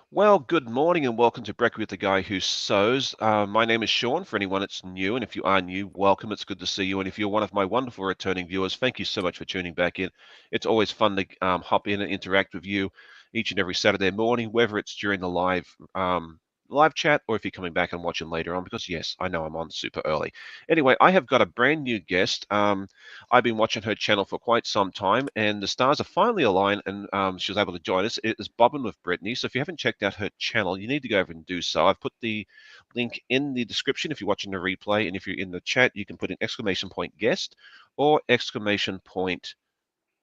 Well, good morning and welcome to Brekkie with the Guy Who Sews. My name is Sean, for anyone that's new, and if you are new, welcome. It's good to see you. And if you're one of my wonderful returning viewers, thank you so much for tuning back in. It's always fun to hop in and interact with you each and every Saturday morning, whether it's during the live chat or if you're coming back and watching later on, because yes, I know I'm on super early. Anyway, I have got a brand new guest. I've been watching her channel for quite some time, and the stars are finally aligned, and she was able to join us. It is Bobbin with Brittany. So if you haven't checked out her channel, you need to go over and do so. I've put the link in the description if you're watching the replay, and if you're in the chat, you can put an exclamation point guest or exclamation point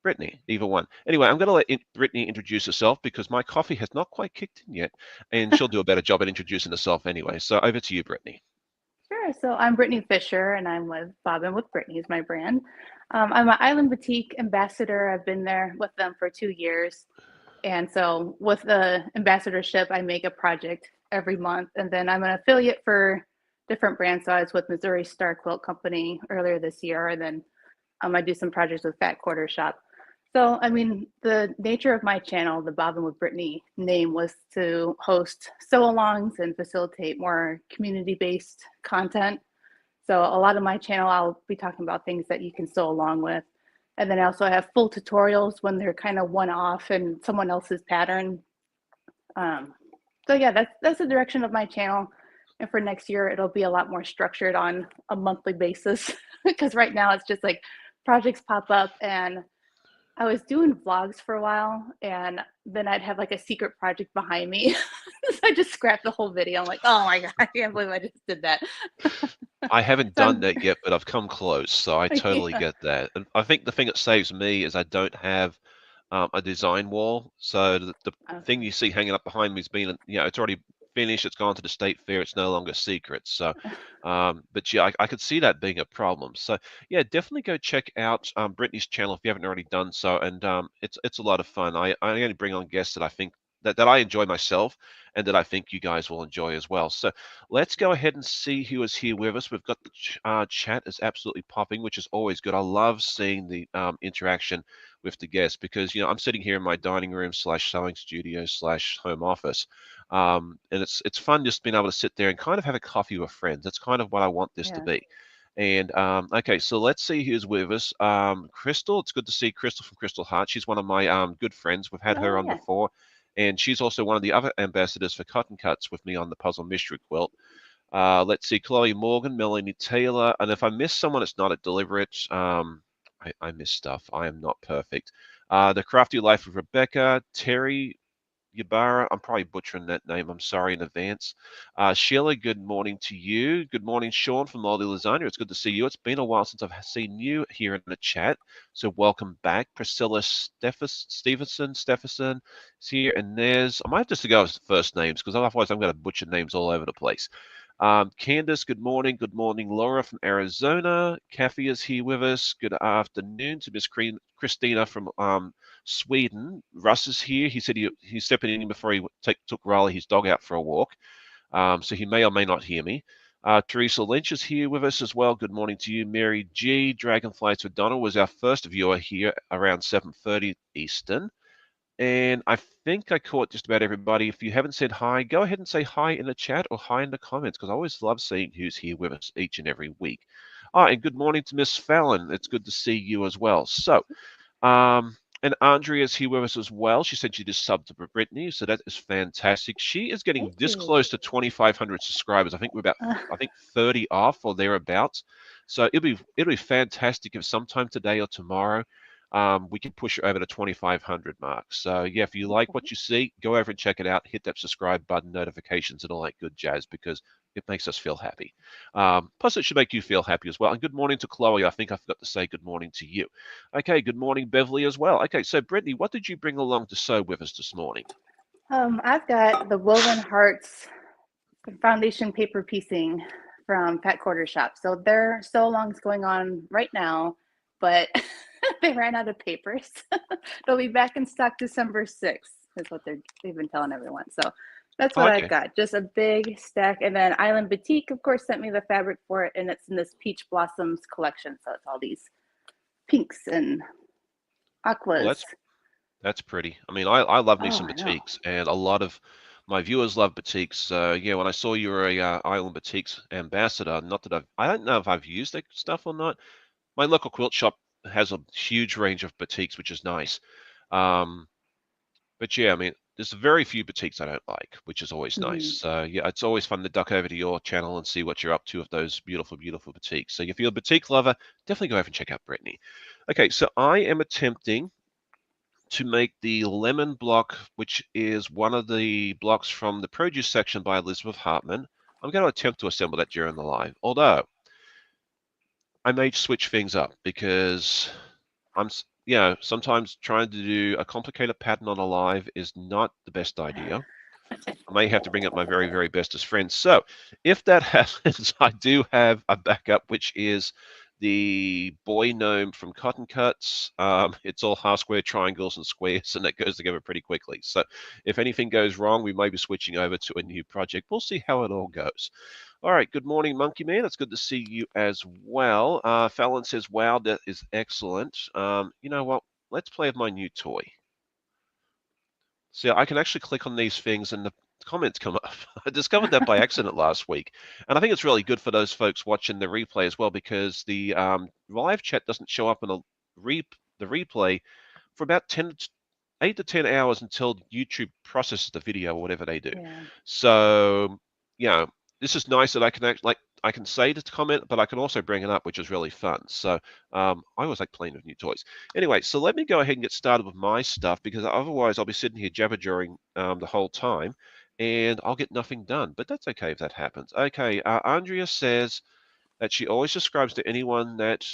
Brittany, either one. Anyway, I'm going to let Brittany introduce herself because my coffee has not quite kicked in yet, and she'll do a better job at introducing herself anyway. So over to you, Brittany. Sure. So I'm Brittany Fisher, and I'm with Bobbin with Brittany is my brand. I'm an Island Boutique ambassador. I've been there with them for 2 years, and so with the ambassadorship, I make a project every month, and then I'm an affiliate for different brands. So I was with Missouri Star Quilt Company earlier this year, and then I do some projects with Fat Quarter Shop. So, I mean, the nature of my channel, the Bobbin with Brittany name, was to host sew-alongs and facilitate more community-based content. So a lot of my channel, I'll be talking about things that you can sew along with. And then I also have full tutorials when they're kind of one-off and someone else's pattern. Um, so yeah, that's the direction of my channel. And for next year, it'll be a lot more structured on a monthly basis because right now it's just like projects pop up, and I was doing vlogs for a while, and then I'd have like a secret project behind me. So I just scrapped the whole video. I'm like, oh my God, I can't believe I just did that. I haven't So done I'm, that yet, but I've come close, so I totally yeah. get that. And I think the thing that saves me is I don't have a design wall. So the thing Okay. you see hanging up behind me has been, it's already finished. It's gone to the state fair. It's no longer secret. So, but yeah, I could see that being a problem. So yeah, definitely go check out Brittany's channel if you haven't already done so. And it's a lot of fun. I only bring on guests that I think that I enjoy myself and that I think you guys will enjoy as well. So let's go ahead and see who is here with us. We've got the chat is absolutely popping, which is always good. I love seeing the interaction with the guests because I'm sitting here in my dining room slash sewing studio slash home office, and it's fun just being able to sit there and kind of have a coffee with friends. That's kind of what I want this to Yeah. be. And okay, so let's see who's with us. Crystal, it's good to see Crystal from Crystal Heart. She's one of my good friends. We've had her Oh on yeah. before, and she's also one of the other ambassadors for Cotton Cuts with me on the Puzzle Mystery Quilt. Let's see, Chloe Morgan, Melanie Taylor, and if I miss someone, it's not a deliberate. I miss stuff. I am not perfect. The Crafty Life of Rebecca, Terry Yabara. I'm probably butchering that name. I'm sorry in advance. Sheila, good morning to you. Good morning, Sean from Moldy Lasagna. It's good to see you. It's been a while since I've seen you here in the chat, so welcome back. Priscilla Stephenson is here, and there's I might have to go with first names because otherwise I'm going to butcher names all over the place. Candace, good morning. Good morning, Laura from Arizona. Kathy is here with us. Good afternoon to Miss Christina from Sweden. Russ is here. He said he's stepping in before he took Riley, his dog, out for a walk. So he may or may not hear me. Teresa Lynch is here with us as well. Good morning to you. Mary G. Dragonflies for Donald was our first viewer here around 7:30 Eastern. And I think I caught just about everybody. If you haven't said hi, go ahead and say hi in the chat or hi in the comments because I always love seeing who's here with us each and every week. And good morning to Miss Fallon. It's good to see you as well. So, and Andrea's here with us as well. She said she just subbed to Brittany, so that is fantastic. She is getting Thank this you. close to 2,500 subscribers. I think we're about, I think 30 off or thereabouts. So it'll be fantastic if sometime today or tomorrow we can push it over to 2,500 mark. So yeah, if you like Okay. what you see, go over and check it out. Hit that subscribe button, notifications, and all that good jazz because it makes us feel happy. Plus, it should make you feel happy as well. And good morning to Chloe. I think I forgot to say good morning to you. Okay, good morning, Beverly, as well. Okay, so Brittany, what did you bring along to sew with us this morning? I've got the Woven Hearts foundation paper piecing from Fat Quarter Shop. So their sew along's going on right now, but they ran out of papers. They'll be back in stock December 6th, is what they've been telling everyone. So that's Oh, what I've okay. got. Just a big stack. And then Island Boutique, of course, sent me the fabric for it, and it's in this Peach Blossoms collection. So it's all these pinks and Well, aquas. that's pretty. I mean, I love me Oh, some I know. batiks, and a lot of my viewers love batiks. So yeah, when I saw you were a Island Batiks ambassador, not that I don't know if I've used that stuff or not. My local quilt shop has a huge range of batiks, which is nice. Um, but yeah, I mean, there's very few batiks I don't like, which is always nice. Hmm. So yeah, it's always fun to duck over to your channel and see what you're up to with those beautiful, beautiful batiks. So if you're a batik lover, definitely go over and check out Brittany. Okay, so I am attempting to make the lemon block, which is one of the blocks from the produce section by Elizabeth Hartman. I'm going to attempt to assemble that during the live, although I may switch things up because sometimes trying to do a complicated pattern on a live is not the best idea. I may have to bring up my very, very bestest friend. So if that happens, I do have a backup, which is the boy gnome from Cotton Cuts. It's all half square triangles and squares, and that goes together pretty quickly. So if anything goes wrong, we may be switching over to a new project. We'll see how it all goes. All right, good morning, Monkey Man. It's good to see you as well. Fallon says, wow, that is excellent. You know what? Let's play with my new toy. See, I can actually click on these things and the comments come up. I discovered that by accident last week. And I think it's really good for those folks watching the replay as well because the live chat doesn't show up in the replay for about 8 to 10 hours until YouTube processes the video or whatever they do. Yeah. So, yeah, this is nice that I can actually, like, I can say to comment, but I can also bring it up, which is really fun. So I always like playing with new toys. Anyway, so let me go ahead and get started with my stuff because otherwise I'll be sitting here jabber-jawing the whole time and I'll get nothing done. But that's okay if that happens. Okay, Andrea says that she always describes to anyone that,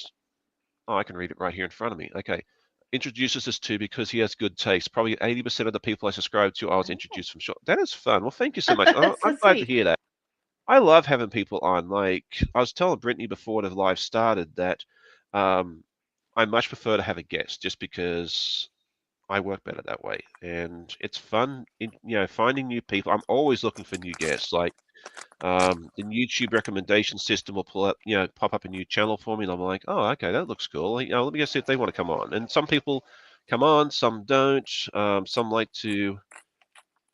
oh, I can read it right here in front of me. Okay. Introduces us to because he has good taste. Probably 80% of the people I subscribe to, I was Oh. introduced from short. That is fun. Well, thank you so much. That's so I'm glad to sweet. hear that. I love having people on. Like I was telling Brittany before the live started that um, I much prefer to have a guest just because I work better that way, and it's fun. Finding new people. I'm always looking for new guests. Like the YouTube recommendation system will pop up a new channel for me, and I'm like, oh, okay, that looks cool. Let me go see if they want to come on. And some people come on, some don't. Some like to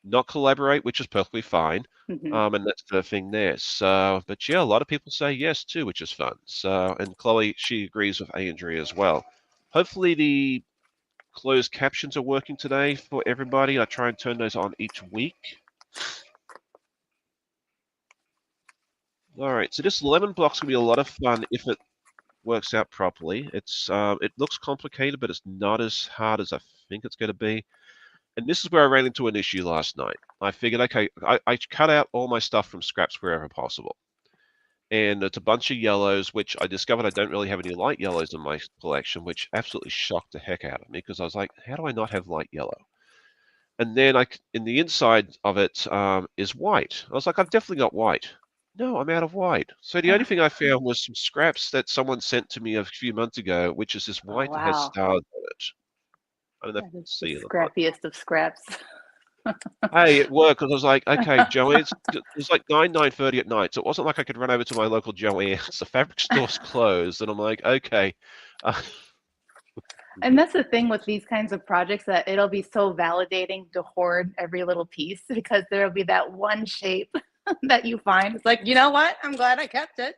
not collaborate, which is perfectly fine. Hmm. And that's the thing there. So, but yeah, a lot of people say yes too, which is fun. So, and Chloe, she agrees with Andrea as well. Hopefully, the closed captions are working today for everybody. I try and turn those on each week. All right, so this lemon block's gonna be a lot of fun if it works out properly. It looks complicated, but it's not as hard as I think it's going to be. And this is where I ran into an issue last night. I figured, okay, I cut out all my stuff from scraps wherever possible. And it's a bunch of yellows, which I discovered I don't really have any light yellows in my collection, which absolutely shocked the heck out of me because I was like, how do I not have light yellow? And then in the inside of it is white. I was like, I've definitely got white. No, I'm out of white. So the only thing I found was some scraps that someone sent to me a few months ago, which is this Oh, white that has wow. stars on it. I don't know if That you is can the see it or not. scrappiest of scraps. Hey, it worked because I was like, okay, Joey, it was like 9:30 at night, so it wasn't like I could run over to my local Joann's. The fabric store's closed, and I'm like, okay. Uh, And that's the thing with these kinds of projects that it'll be so validating to hoard every little piece because there'll be that one shape that you find. It's like, you know what? I'm glad I kept it.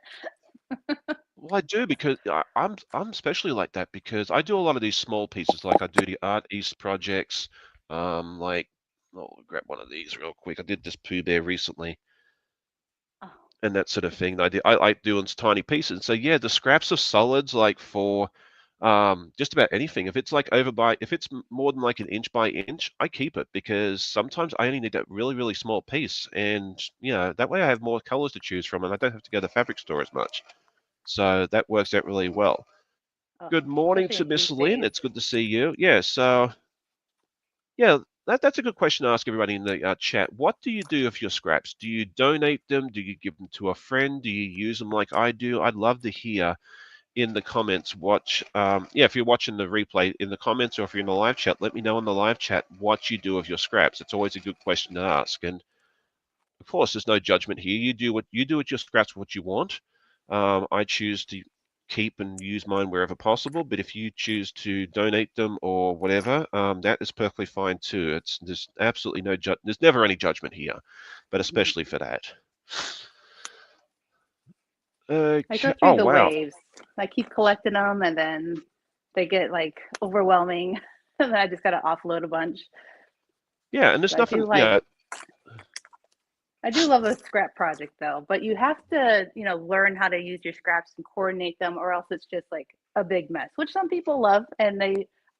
well, I do because I'm especially like that because I do a lot of these small pieces, like I do the Art East projects. Like, I'll grab one of these real quick. I did this Pooh Bear recently, Oh. and that sort of thing. I like doing tiny pieces. So yeah, the scraps of solids, like for just about anything. If it's like if it's more than like an inch by inch, I keep it because sometimes I only need that really, really small piece, and that way I have more colors to choose from, and I don't have to go to the fabric store as much. So that works out really well. Oh, Good morning especially to in Miss these Lynn. days. It's good to see you. Yeah, so yeah, that's a good question to ask everybody in the chat. What do you do with your scraps? Do you donate them? Do you give them to a friend? Do you use them like I do? I'd love to hear in the comments if you're watching the replay in the comments or if you're in the live chat, let me know in the live chat what you do with your scraps. It's always a good question to ask. And of course, there's no judgment here. You do what you do with your scraps, what you want. I choose to. keep and use mine wherever possible. But if you choose to donate them or whatever, that is perfectly fine too. There's absolutely no there's never any judgment here, but especially for that. I go Okay. through Oh the wow. waves. I keep collecting them, and then they get like overwhelming, and then I just gotta offload a bunch. Yeah, and there's I nothing. do like Yeah. I do love a scrap project though, but you have to, learn how to use your scraps and coordinate them, or else it's just like a big mess, which some people love. And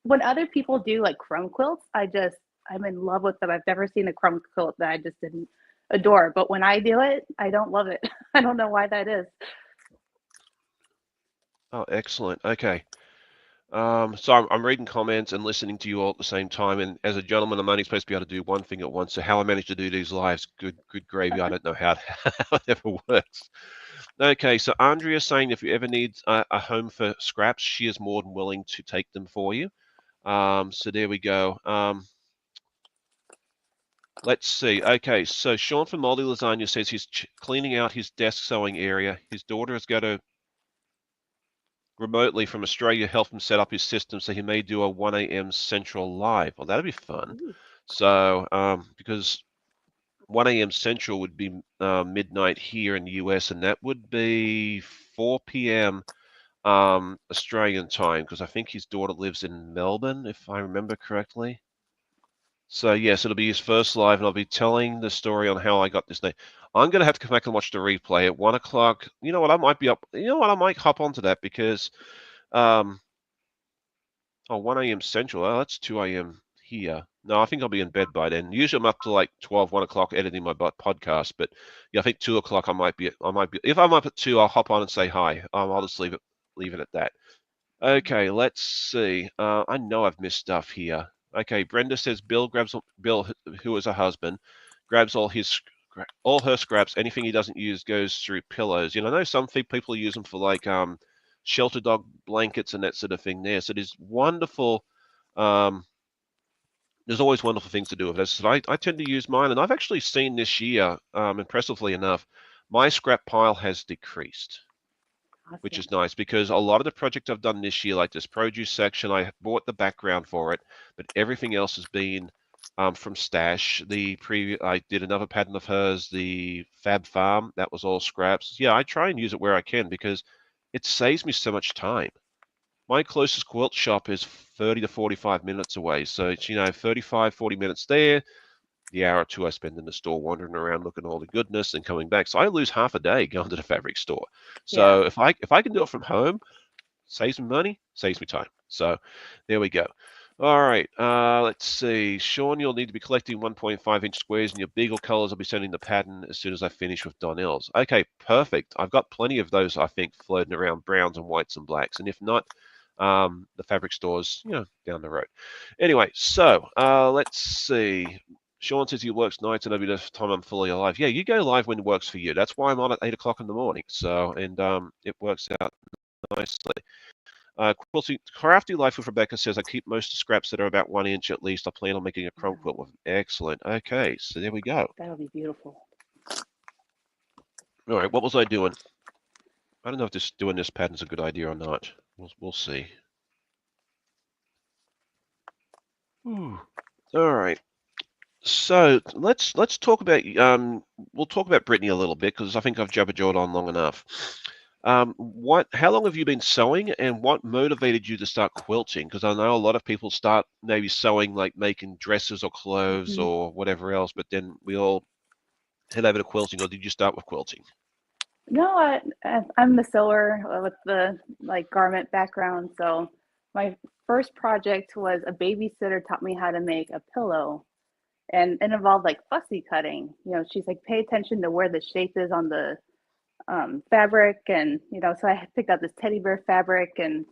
when other people do like crumb quilts, I'm in love with them. I've never seen a crumb quilt that I just didn't adore. But when I do it, I don't love it. I don't know why that is. Oh, excellent. Okay. So I'm reading comments and listening to you all at the same time. And as a gentleman, I'm only supposed to be able to do one thing at once. So how I manage to do these lives, good gravy. I don't know how, how it ever works. Okay, so Andrea's saying if you ever need a home for scraps, she is more than willing to take them for you. So there we go. Let's see. Okay, so Sean from Moldy Lasagna says he's cleaning out his desk sewing area. His daughter is going to remotely from Australia help him set up his system, so he may do a 1 a.m. Central live. Well, that'd be fun. Ooh, So, because 1 a.m. Central would be midnight here in the US, and that would be 4 p.m. Australian time, because I think his daughter lives in Melbourne, if I remember correctly. So yes, it'll be his first live, and I'll be telling the story on how I got this name. I'm gonna have to come back and watch the replay at 1 o'clock. You know what? I might be up. You know what? I might hop onto that because um, oh, 1 a.m. Central. Oh, that's 2 a.m. here. No, I think I'll be in bed by then. Usually I'm up to like 12, 1 o'clock editing my podcast. But yeah, I think 2 o'clock I might be. If I'm up at 2, I'll hop on and say hi. I'll just leave it at that. Okay, let's see. I know I've missed stuff here. Okay, Brenda says Bill, who is her husband, grabs all her scraps. Anything he doesn't use goes through pillows. I know some people use them for like shelter dog blankets and that sort of thing there. So there's wonderful. Um, there's always wonderful things to do with it. So I tend to use mine, and I've actually seen this year, impressively enough, my scrap pile has decreased, which awesome. is nice because a lot of the project I've done this year, like this produce section, I bought the background for it, but everything else has been from Stash. I did another pattern of hers, the Fab Farm, that was all scraps. Yeah, I try and use it where I can because it saves me so much time. My closest quilt shop is 30 to 45 minutes away. So it's, 35, 40 minutes there, the hour or two I spend in the store wandering around looking at all the goodness and coming back. So I lose half a day going to the fabric store. Yeah, So if I can do it from home, saves me money, saves me time. So there we go. All right, let's see. Sean, you'll need to be collecting 1.5-inch squares in your Beagle colors. I'll be sending the pattern as soon as I finish with Donnell's. Okay, perfect. I've got plenty of those, I think, floating around, browns and whites and blacks. And if not, the fabric stores, down the road. Anyway, so let's see. Sean says he works nights and every time I'm fully alive. Yeah, you go live when it works for you. That's why I'm on at 8 o'clock in the morning. So, and it works out nicely. Quilty, Crafty Life with Rebecca says, I keep most of scraps that are about 1 inch at least. I plan on making a crumb wow, quilt with them. Excellent. Okay, so there we go. that'll be beautiful. All right, what was I doing? I don't know if doing this pattern's a good idea or not. We'll see. All right. So let's talk about we'll talk about Brittany a little bit because I think I've jabberjawed on long enough. How long have you been sewing, and what motivated you to start quilting? Because I know a lot of people start maybe sewing like making dresses or clothes Mhm. or whatever else, but then we all head over to quilting. Or did you start with quilting? No, I'm the sewer with the like garment background. So my first project was a babysitter taught me how to make a pillow, and it involved like fussy cutting. She's like, pay attention to where the shape is on the fabric, and so I picked out this teddy bear fabric, and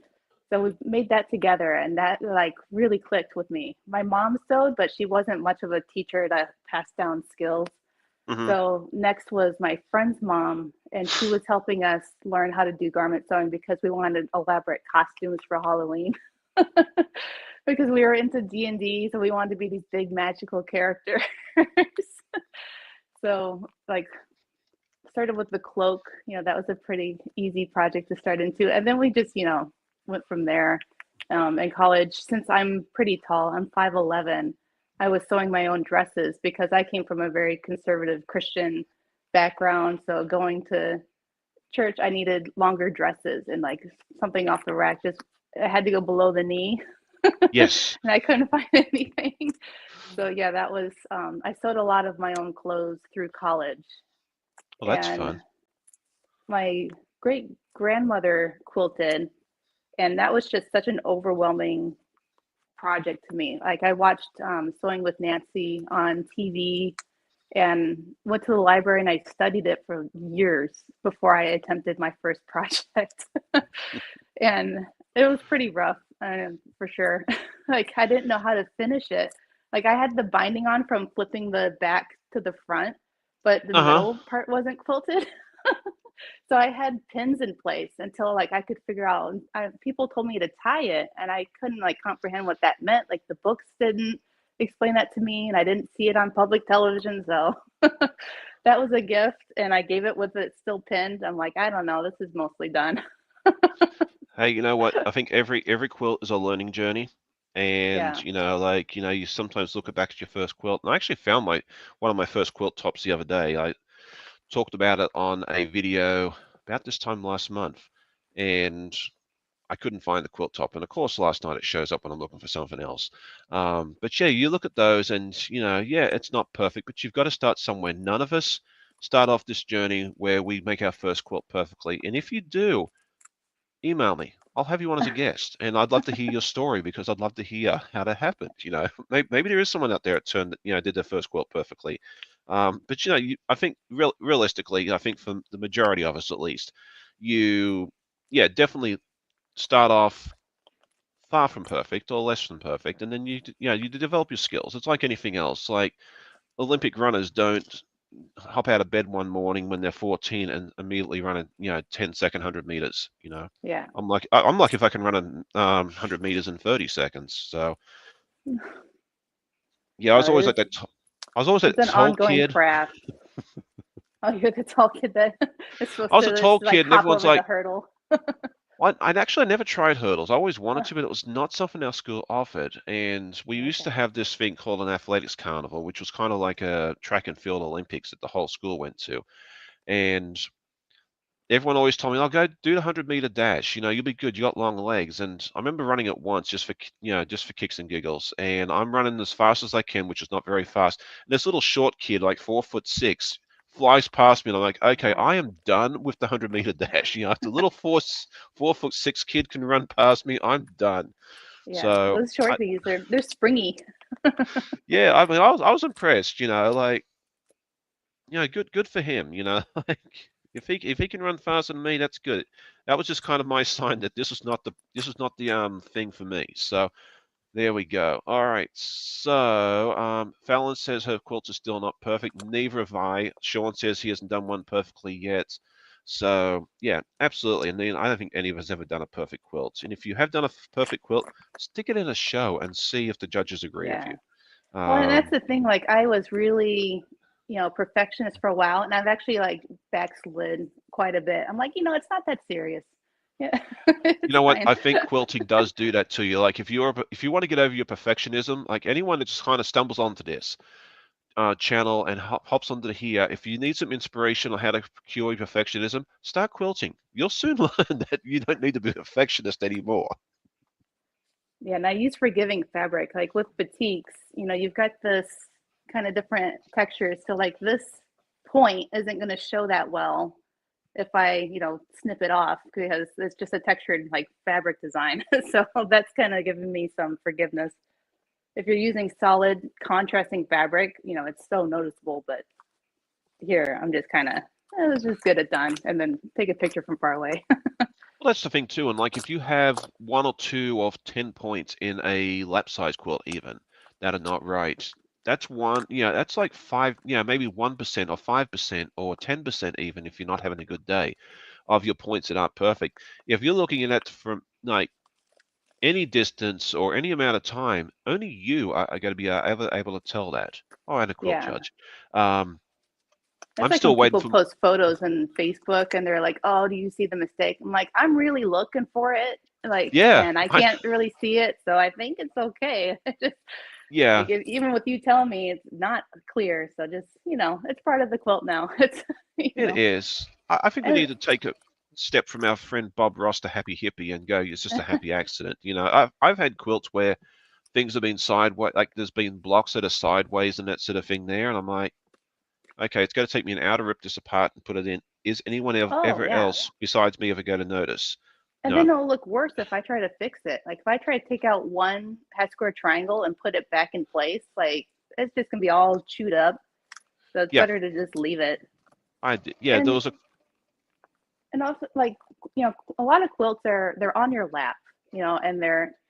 so we made that together, and that like really clicked with me. My mom sewed, but she wasn't much of a teacher to pass down skills. Hmm. So next was my friend's mom, and she was helping us learn how to do garment sewing because we wanted elaborate costumes for Halloween. Because we were into D&D, so we wanted to be these big magical characters. So like started with the cloak. That was a pretty easy project to start into. And then we just, went from there. In college, since I'm pretty tall, I'm 5'11", I was sewing my own dresses because I came from a very conservative Christian background. So going to church, I needed longer dresses and like something off the rack. Just I had to go below the knee, Yes. and I couldn't find anything. So yeah, that was I sewed a lot of my own clothes through college, Well, that's and fun. my great grandmother quilted, and that was just such an overwhelming project to me. Like I watched Sewing with Nancy on TV and went to the library and I studied it for years before I attempted my first project. And it was pretty rough, for sure. Like I didn't know how to finish it. Like I had the binding on from flipping the back to the front, but the Uh-huh. middle part wasn't quilted. So I had pins in place until like I could figure out. People told me to tie it, and I couldn't like comprehend what that meant. Like the books didn't explain that to me, and I didn't see it on public television. So that was a gift, and I gave it with it still pinned. I'm like, I don't know, this is mostly done. Hey, you know what? I think every quilt is a learning journey. And Yeah, you sometimes look back at your first quilt. And I actually found my one of my first quilt tops the other day. I talked about it on a video about this time last month, and I couldn't find the quilt top. And of course, last night it shows up when I'm looking for something else. But yeah, you look at those, and yeah, it's not perfect, but you've got to start somewhere. None of us start off this journey where we make our first quilt perfectly. And if you do, email me. I'll have you on as a guest, and I'd love to hear your story because I'd love to hear how that happened. Maybe there is someone out there that did their first quilt perfectly. But I think realistically, I think for the majority of us at least, you, yeah, definitely start off far from perfect or less than perfect, and then you develop your skills. It's like anything else. Like Olympic runners don't hop out of bed one morning when they're 14 and immediately run a 10-second 100 meters. yeah. I'm like if I can run a 100 meters in 30 seconds. So yeah, I was always like It's that. I was always it's that an tall ongoing kid. craft. Oh, you're the tall kid that is I supposed was a to just tall like kid, and hop everyone's over the like, hurdle. I'd actually never tried hurdles. I always wanted to, but it was not something our school offered. And we used to Okay. have this thing called an athletics carnival, which was kind of like a track and field Olympics that the whole school went to. And everyone always told me, "I'll go do the 100-meter dash. You'll be good. You got long legs." And I remember running it once just for kicks and giggles. And I'm running as fast as I can, which is not very fast. And this little short kid, like 4'6", flies past me, and I'm like, "Okay, Wow. I am done with the 100-meter dash." If the little 4'6" kid can run past me, I'm done. Yeah, So, those shorties, they're springy. yeah, I mean, I was impressed. Like good for him. Like if he can run faster than me, that's good. That was just kind of my sign that this was not the thing for me. So there we go. All right. So Fallon says her quilts are still not perfect. Neither have I. Sean says he hasn't done one perfectly yet. So yeah, absolutely. And then I don't think any of us ever done a perfect quilt. And if you have done a perfect quilt, stick it in a show and see if the judges agree with Yeah. you. Well, and that's Um, the thing. Like, I was really, perfectionist for a while, and I've actually like backslid quite a bit. I'm like, it's not that serious. Yeah, You it's know what? fine. I think quilting does do that to you. Like if you want to get over your perfectionism, like anyone that just kind of stumbles onto this channel and hops onto here, if you need some inspiration on how to cure your perfectionism, start quilting. You'll soon learn that you don't need to be a perfectionist anymore. Yeah, and I use forgiving fabric. Like with batiks, you've got this kind of different textures. So like this point isn't going to show that well if I, snip it off because it's just a textured like fabric design. So that's kind of giving me some forgiveness. If you're using solid contrasting fabric, it's so noticeable. But here, I'm just kind of, let's just get it done and then take a picture from far away. Well, that's the thing too. And like if you have one or two of 10 points in a lap size quilt even that are not right, that's one, that's like five, maybe 1% or 5% or 10% even if you're not having a good day of your points that aren't perfect. If you're looking at it from like any distance or any amount of time, only you are going to be able to tell that. Oh, and a quilt Yeah. judge. Um, It's I'm like when still waiting people for. post photos on Facebook and they're like, "Oh, do you see the mistake?" I'm like, "I'm really looking for it, like, Yeah, and I can't really see it, so I think it's okay." Just yeah, like even with you telling me it's not clear, so just it's part of the quilt now. It's you it know, is. I think we and need to take a step from our friend Bob Ross to Happy Hippie and go, it's just a happy accident. I've had quilts where things have been sideways, like there's been blocks that are sideways and that sort of thing there, and I'm like, okay, it's going to take me an hour to rip this apart and put it in. Is anyone oh ever yeah, else besides me ever going to notice? and No. then it'll look worse if I try to fix it. Like if I try to take out one half square triangle and put it back in place, like it's just gonna be all chewed up. So it's Yeah, better to just leave it. I did. Yeah, there And was a. and also like a lot of quilts they're on your lap, and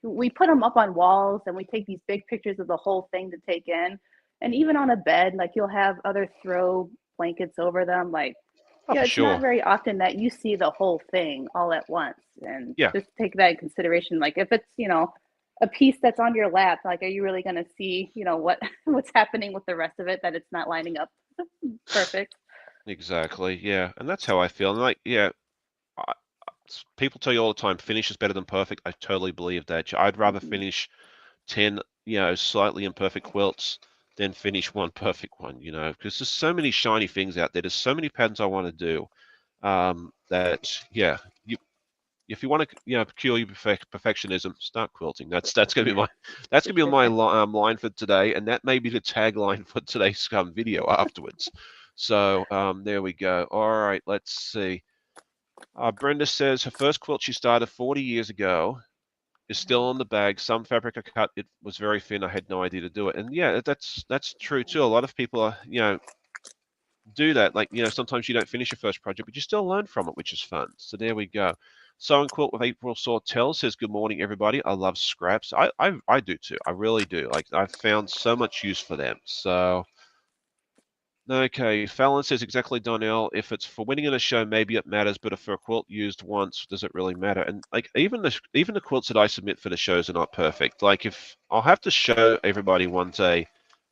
we put them up on walls and we take these big pictures of the whole thing to take in. And even on a bed, like you'll have other throw blankets over them, like Oh, for it's not sure. very often that you see the whole thing all at once. And Yeah, just take that in consideration. Like if it's a piece that's on your lap, like are you really going to see what's happening with the rest of it, that it's not lining up perfect. exactly. Yeah, and that's how I feel. And like, yeah, I, people tell you all the time, finish is better than perfect. I totally believe that. I'd rather Mm-hmm. finish 10, slightly imperfect quilts than finish one perfect one, because there's so many shiny things out there. There's so many patterns I want to do. That yeah, if you want to cure your perfectionism, start quilting. That's gonna be my line for today, and that may be the tagline for today's video afterwards. So there we go. All right, let's see. Brenda says her first quilt she started 40 years ago is still on the bag. Some fabric I cut, it was very thin. I had no idea to do it, and yeah, that's true too. A lot of people are do that. Like, sometimes you don't finish your first project, but you still learn from it, which is fun. So there we go. Sew and Quilt with April Sawtell says, good morning, everybody. I love scraps. I do too. I really do. Like, I've found so much use for them. So, okay. Fallon says, exactly, Donnell. If it's for winning in a show, maybe it matters, but if for a quilt used once, does it really matter? And like, even the quilts that I submit for the shows are not perfect. Like, if I'll have to show everybody one day,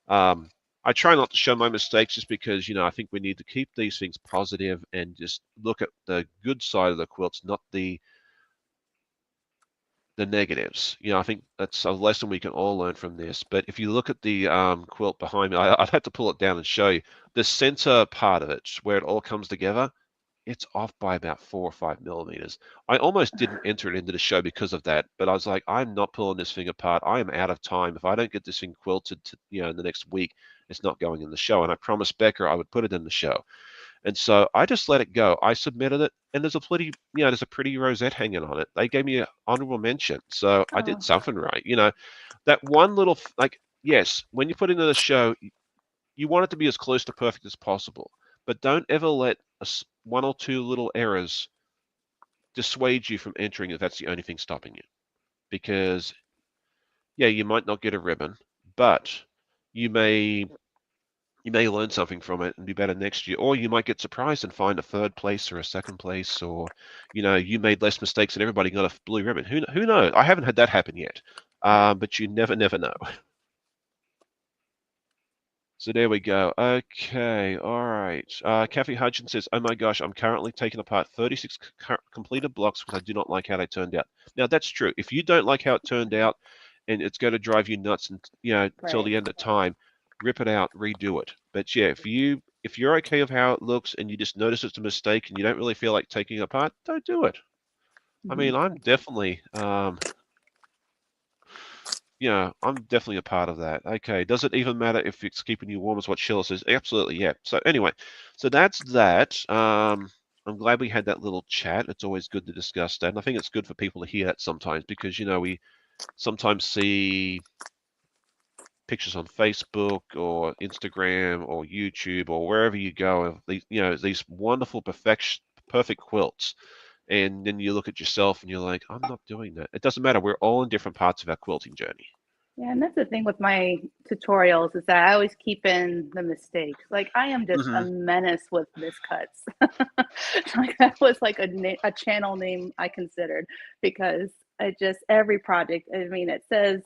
um, I try not to show my mistakes just because, I think we need to keep these things positive and just look at the good side of the quilts, not the negatives. I think that's a lesson we can all learn from this. But if you look at the quilt behind me, I'd have to pull it down and show you the center part of it, where it all comes together. It's off by about 4 or 5 millimeters. I almost didn't enter it into the show because of that, but I was like, I'm not pulling this thing apart. I am out of time. If I don't get this thing quilted to, in the next week, it's not going in the show. And I promised Becca I would put it in the show. And so I just let it go. I submitted it, and there's a pretty rosette hanging on it. They gave me an honorable mention, so I did Oh, something right. That one little like, yes, when you put it into the show, you want it to be as close to perfect as possible, but don't ever let one or two little errors dissuade you from entering if that's the only thing stopping you. Because, yeah, you might not get a ribbon, but you may you may learn something from it and be better next year, or you might get surprised and find a third place or a second place, or you made less mistakes than everybody got a blue ribbon. Who knows? I haven't had that happen yet, but you never know. So there we go. Okay, all right. Kathy Hudgens says, "Oh my gosh, I'm currently taking apart 36 completed blocks because I do not like how they turned out." Now that's true. If you don't like how it turned out, and it's going to drive you nuts, and till right. the end of time, rip it out, redo it. But yeah, if you're okay with how it looks and you just notice it's a mistake and you don't really feel like taking it apart, don't do it. I Mm-hmm. mean, I'm definitely a part of that. Okay, does it even matter if it's keeping you warm, is what Sheila says? Absolutely, yeah. So anyway, so that's that. I'm glad we had that little chat. It's always good to discuss that, and I think it's good for people to hear that sometimes because we sometimes see pictures on Facebook or Instagram or YouTube or wherever you go of these wonderful perfect quilts, and then you look at yourself and you're like, I'm not doing that. It doesn't matter. We're all in different parts of our quilting journey. Yeah, and that's the thing with my tutorials is that I always keep in the mistakes. Like I am just a Hmm. menace with miscuts. Like that was like a channel name I considered because I just every project. I mean, it says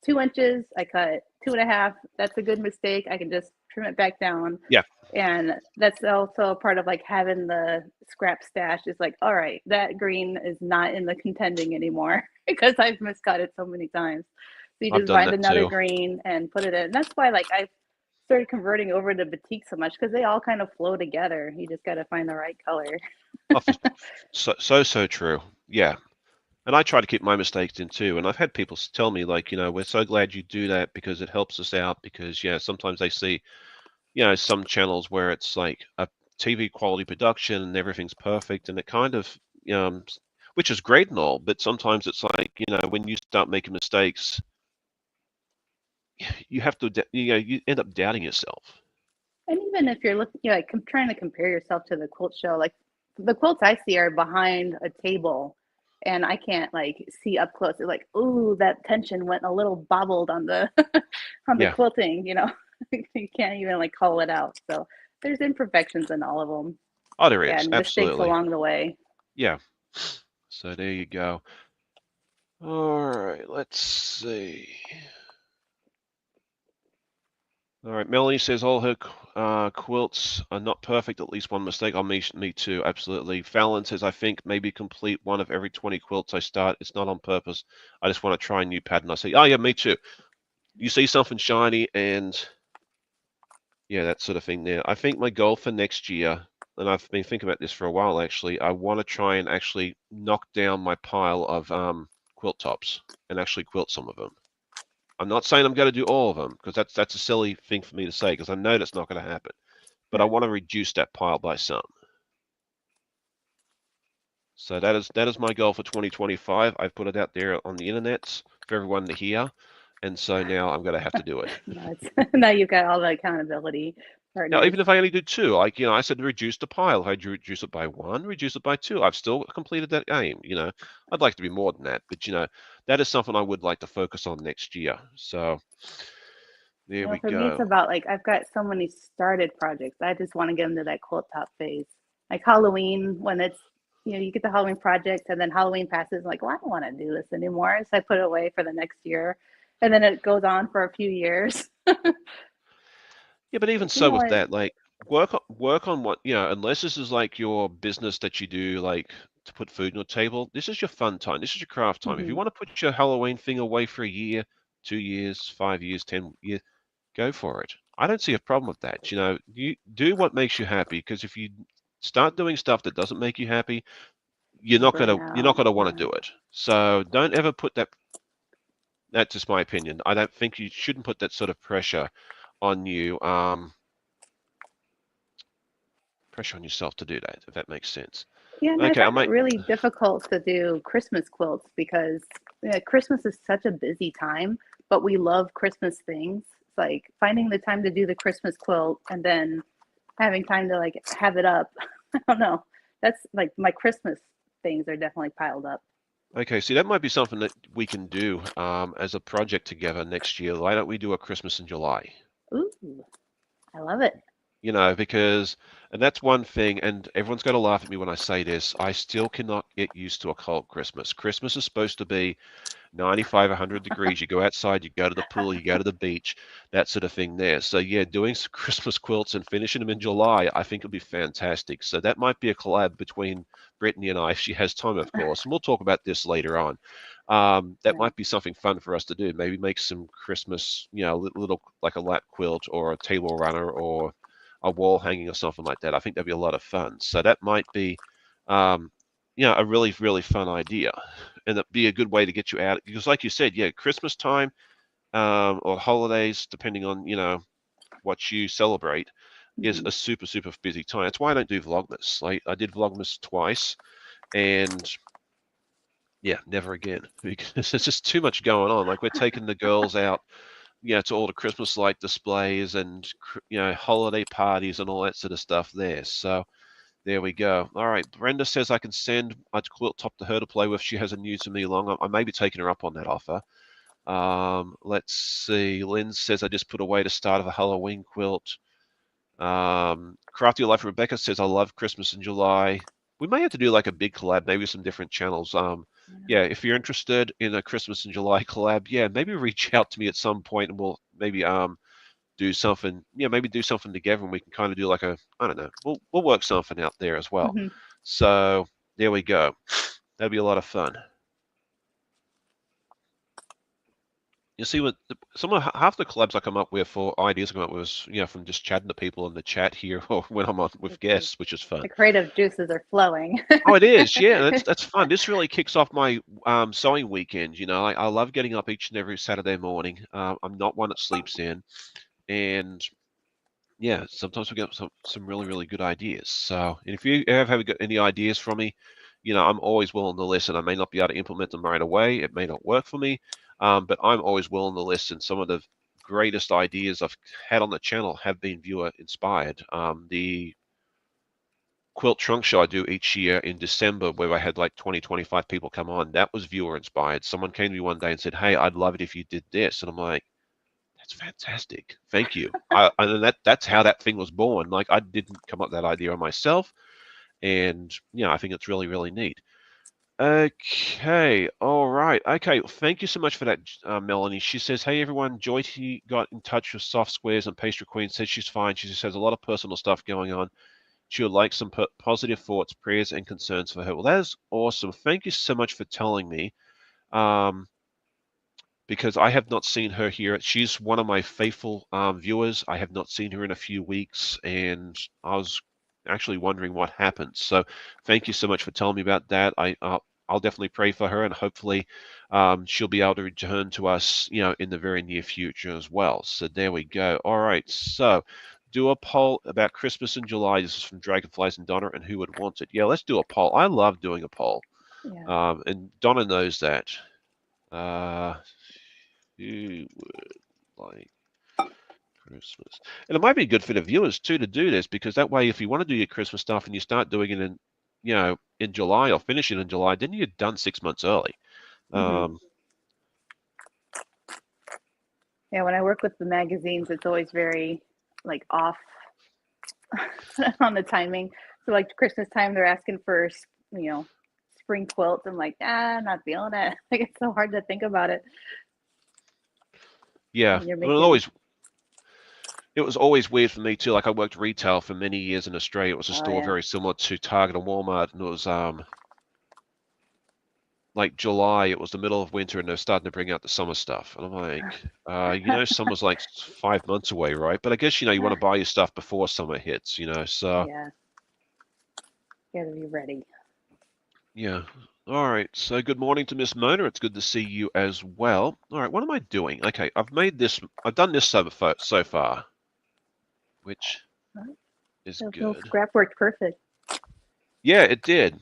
2 inches. I cut 2.5. That's a good mistake. I can just trim it back down. Yeah. And that's also a part of like having the scrap stash is like, all right, that green is not in the contending anymore because I've miscut it so many times. So you I've just done find that another too. green and put it in. And that's why like I started converting over to batik so much because they all kind of flow together. You just got to find the right color. Oh, so true. Yeah. And I try to keep my mistakes in too. And I've had people tell me, like, we're so glad you do that because it helps us out. Because, yeah, sometimes they see, some channels where it's like a TV quality production and everything's perfect. And it kind of, which is great and all. But sometimes it's like, when you start making mistakes, you have to, you end up doubting yourself. And even if you're looking, like trying to compare yourself to the quilt show, like the quilts I see are behind a table, and I can't like see up close. It's like, ooh, that tension went a little bobbled on the on the Yeah. quilting. You can't even like call it out. So there's imperfections in all of them Oh, there is. and mistakes Absolutely. along the way. Yeah. So there you go. All right. Let's see. All right, Melanie says all her quilts are not perfect, at least one mistake. Oh, me too, absolutely. Fallon says, I think maybe complete one of every 20 quilts I start. It's not on purpose. I just want to try a new pattern. I say, oh, yeah, me too. You see something shiny and, yeah, that sort of thing there. I think my goal for next year, and I've been thinking about this for a while actually, I want to try and actually knock down my pile of quilt tops and actually quilt some of them. I'm not saying I'm going to do all of them because that's a silly thing for me to say because I know that's not going to happen. But I Right. want to reduce that pile by some. So that is my goal for 2025. I've put it out there on the internet for everyone to hear, and so now I'm going to have to do it. No, it's now you've got all the accountability Now, partners. even if I only do two, like I said, reduce the pile. If I reduce it by one, reduce it by two, I've still completed that game. I'd like to be more than that, but that is something I would like to focus on next year. So there we For me, it's go. about like I've got so many started projects. I just want to get into that quilt top phase. Like Halloween, when it's you get the Halloween project, and then Halloween passes. Like, well, I don't want to do this anymore, so I put it away for the next year, and then it goes on for a few years. Yeah, but even Like, you so know with what? that, like work on what, unless this is like your business that you do like to put food on your table, this is your fun time. This is your craft time. If you Hmm. want to put your Halloween thing away for a year, 2 years, 5 years, 10 years, go for it. I don't see a problem with that. You do what makes you happy because if you start doing stuff that doesn't make you happy, you're You not burn gonna you're not out. gonna want Yeah. to do it. So don't ever put that. That's just my opinion. I don't think you shouldn't put that sort of on you. Pressure on yourself to do that, if that makes sense. Yeah, and I Okay, I find it might. really difficult to do Christmas quilts because Christmas is such a busy time, but we love Christmas things. It's like finding the time to do the Christmas quilt and then having time to like have it up. I don't know. That's like my Christmas things are definitely piled up. Okay, see, that might be something that we can do as a project together next year. Why don't we do a Christmas in July? Ooh, I love it. Because, and that's one thing, and everyone's going to laugh at me when I say this. I still cannot get used to a cold Christmas. Christmas is supposed to be 95, 100 degrees. You go outside, you go to the pool, you go to the beach, that sort of thing there. So, yeah, doing some Christmas quilts and finishing them in July, I think it'll be fantastic. So, that might be a collab between Brittany and I, if she has time, of course. And we'll talk about this later on. That Right. might be something fun for us to do. Maybe make some Christmas, little like a lap quilt or a table runner or a wall hanging or something like that. I think that'd be a lot of fun. So, that might be. Um, a really, really fun idea and it'd be a good way to get you out because like you said, yeah, Christmas time or holidays, depending on what you celebrate, is Hmm. a super super busy time. That's why I don't do vlogmas. Like I did vlogmas twice and yeah, never again because there's just too much going on. Like we're taking the girls out, to all the Christmas light displays and holiday parties and all that sort of stuff there. So there we go. All right. Brenda says I can send my quilt top to her to play with. She hasn't used me long. I may be taking her up on that offer. Let's see. Lynn says I just put away the start of a Halloween quilt. Crafty Life Rebecca says I love Christmas in July. We may have to do like a big collab, maybe some different channels. Yeah, if you're interested in a Christmas in July collab, yeah, maybe reach out to me at some point and we'll maybe do something, maybe do something together, and we can kind of do like I don't know, we'll work something out there as well. Hmm. So there we go. That'll be a lot of fun. You see, what half the collabs I come up with or ideas I come up with is, from just chatting to people in the chat here or when I'm on with guests, which is fun. The creative juices are flowing. Oh, it is, yeah. That's fun. This really kicks off my sewing weekend. I love getting up each and every Saturday morning. I'm not one that sleeps in, and yeah, sometimes we get some really really good ideas. So, and if you ever have got any ideas from me, I'm always willing to listen. I may not be able to implement them right away. It may not work for me, but I'm always willing to listen. Some of the greatest ideas I've had on the channel have been viewer inspired. The quilt trunk show I do each year in December, where I had like 20, 25 people come on, that was viewer inspired. Someone came to me one day and said, "Hey, I'd love it if you did this," and I'm like, "That's fantastic. Thank you." And that's how that thing was born. Like, I didn't come up with that idea on myself. And, I think it's really, really neat. Okay. All right. Okay. Thank you so much for that, Melanie. She says, "Hey, everyone. Joyty got in touch with Soft Squares and Pastry Queen, said she's fine. She just has a lot of personal stuff going on. She would like some positive thoughts, prayers, and concerns for her." Well, that is awesome. Thank you so much for telling me. Um, because I have not seen her here. She's one of my faithful viewers. I have not seen her in a few weeks, and I was actually wondering what happened. So, thank you so much for telling me about that. I'll definitely pray for her, and hopefully, she'll be able to return to us, in the very near future as well. So there we go. All right. So, do a poll about Christmas in July. This is from Dragonflies and Donna, and who would want it? Yeah, let's do a poll. I love doing a poll, Yeah. and Donna knows that. Uh, who would like Christmas? And it might be good for the viewers too to do this, because that way, if you want to do your Christmas stuff and you start doing it in July or finish it in July, then you're done 6 months early. Hmm. Um, Yeah, when I work with the magazines, it's always very like off on the timing. So like Christmas time, they're asking for you know spring quilts. I'm like, I'm not feeling it. Like it's so hard to think about it yeah, when you're I mean, making. it was always weird for me too. Like, I worked retail for many years in Australia. It was a Oh store yeah. very similar to Target and Walmart, and it was like July, it was the middle of winter, and they're starting to bring out the summer stuff. And I'm like, summer's like 5 months away, right? But I guess, you want to buy your stuff before summer hits, so Yeah, you gotta be ready. yeah. All right. So good morning to Miss Mona. It's good to see you as well. All right. What am I doing? Okay. I've done this so far, which is Those little good. scrap worked perfect. Yeah, it did.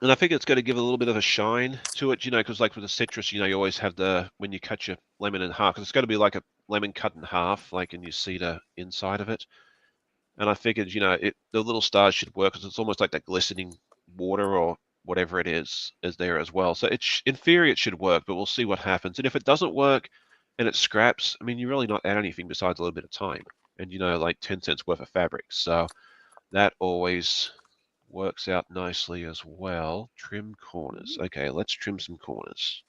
And I think it's going to give a little bit of a shine to it, because like with the citrus, you always have when you cut your lemon in half, because it's going to be like a lemon cut in half, like, and you see the inside of it. And I figured, the little stars should work, because it's almost like that glistening water or whatever it is there as well. So in theory, it should work, but we'll see what happens. And if it doesn't work and it scraps, I mean, you're really not add anything besides a little bit of time and, like 10 cents worth of fabric. So that always works out nicely as well. Trim corners. Okay, let's trim some corners.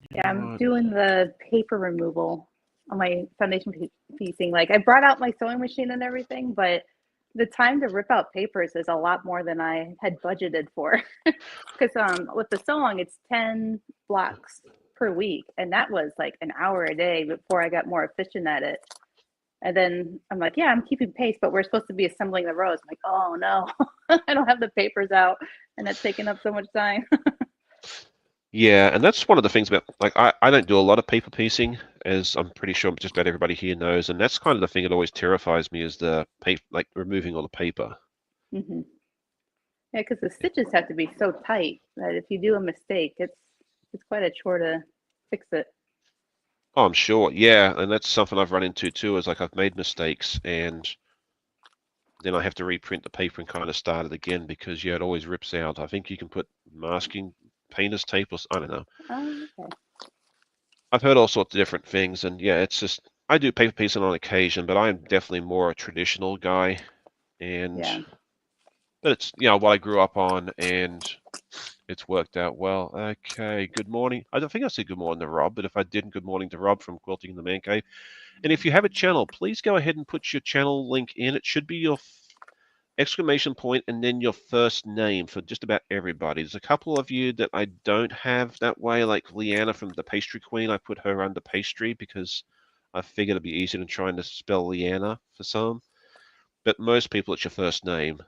You Yeah, know I'm what? doing the paper removal on my foundation piecing. Like I brought out my sewing machine and everything, but the time to rip out papers is a lot more than I had budgeted for. Because with the sewing, it's 10 blocks per week, and that was like an hour a day before I got more efficient at it. And then I'm like, yeah, I'm keeping pace, but we're supposed to be assembling the rows. I'm like, oh no, I don't have the papers out, and that's taking up so much time. Yeah, and that's one of the things about, like, I don't do a lot of paper piecing, as I'm pretty sure just about everybody here knows, and that's kind of the thing that always terrifies me, is the paper, like removing all the paper. Hmm. Yeah, because the stitches have to be so tight that if you do a mistake, it's quite a chore to fix it. Oh, I'm sure. Yeah, and that's something I've run into too, is like I've made mistakes and then I have to reprint the paper and kind of start it again, because yeah, it always rips out. I think you can put masking painter's tape or I don't know. Oh, okay. I've heard all sorts of different things, and yeah, it's just I do paper piecing on occasion, but I'm definitely more a traditional guy, and Yeah. but it's what I grew up on, and It's worked out well. Okay, good morning. I don't think I said good morning to Rob, but if I didn't, good morning to Rob from Quilting in the Man Cave. And if you have a channel, please go ahead and put your channel link in. It should be your exclamation point and then your first name for just about everybody. There's a couple of you that I don't have that way, like Leanna from the Pastry Queen. I put her under pastry because I figured it'd be easier than trying to spell Leanna for some. But most people, it's your first name.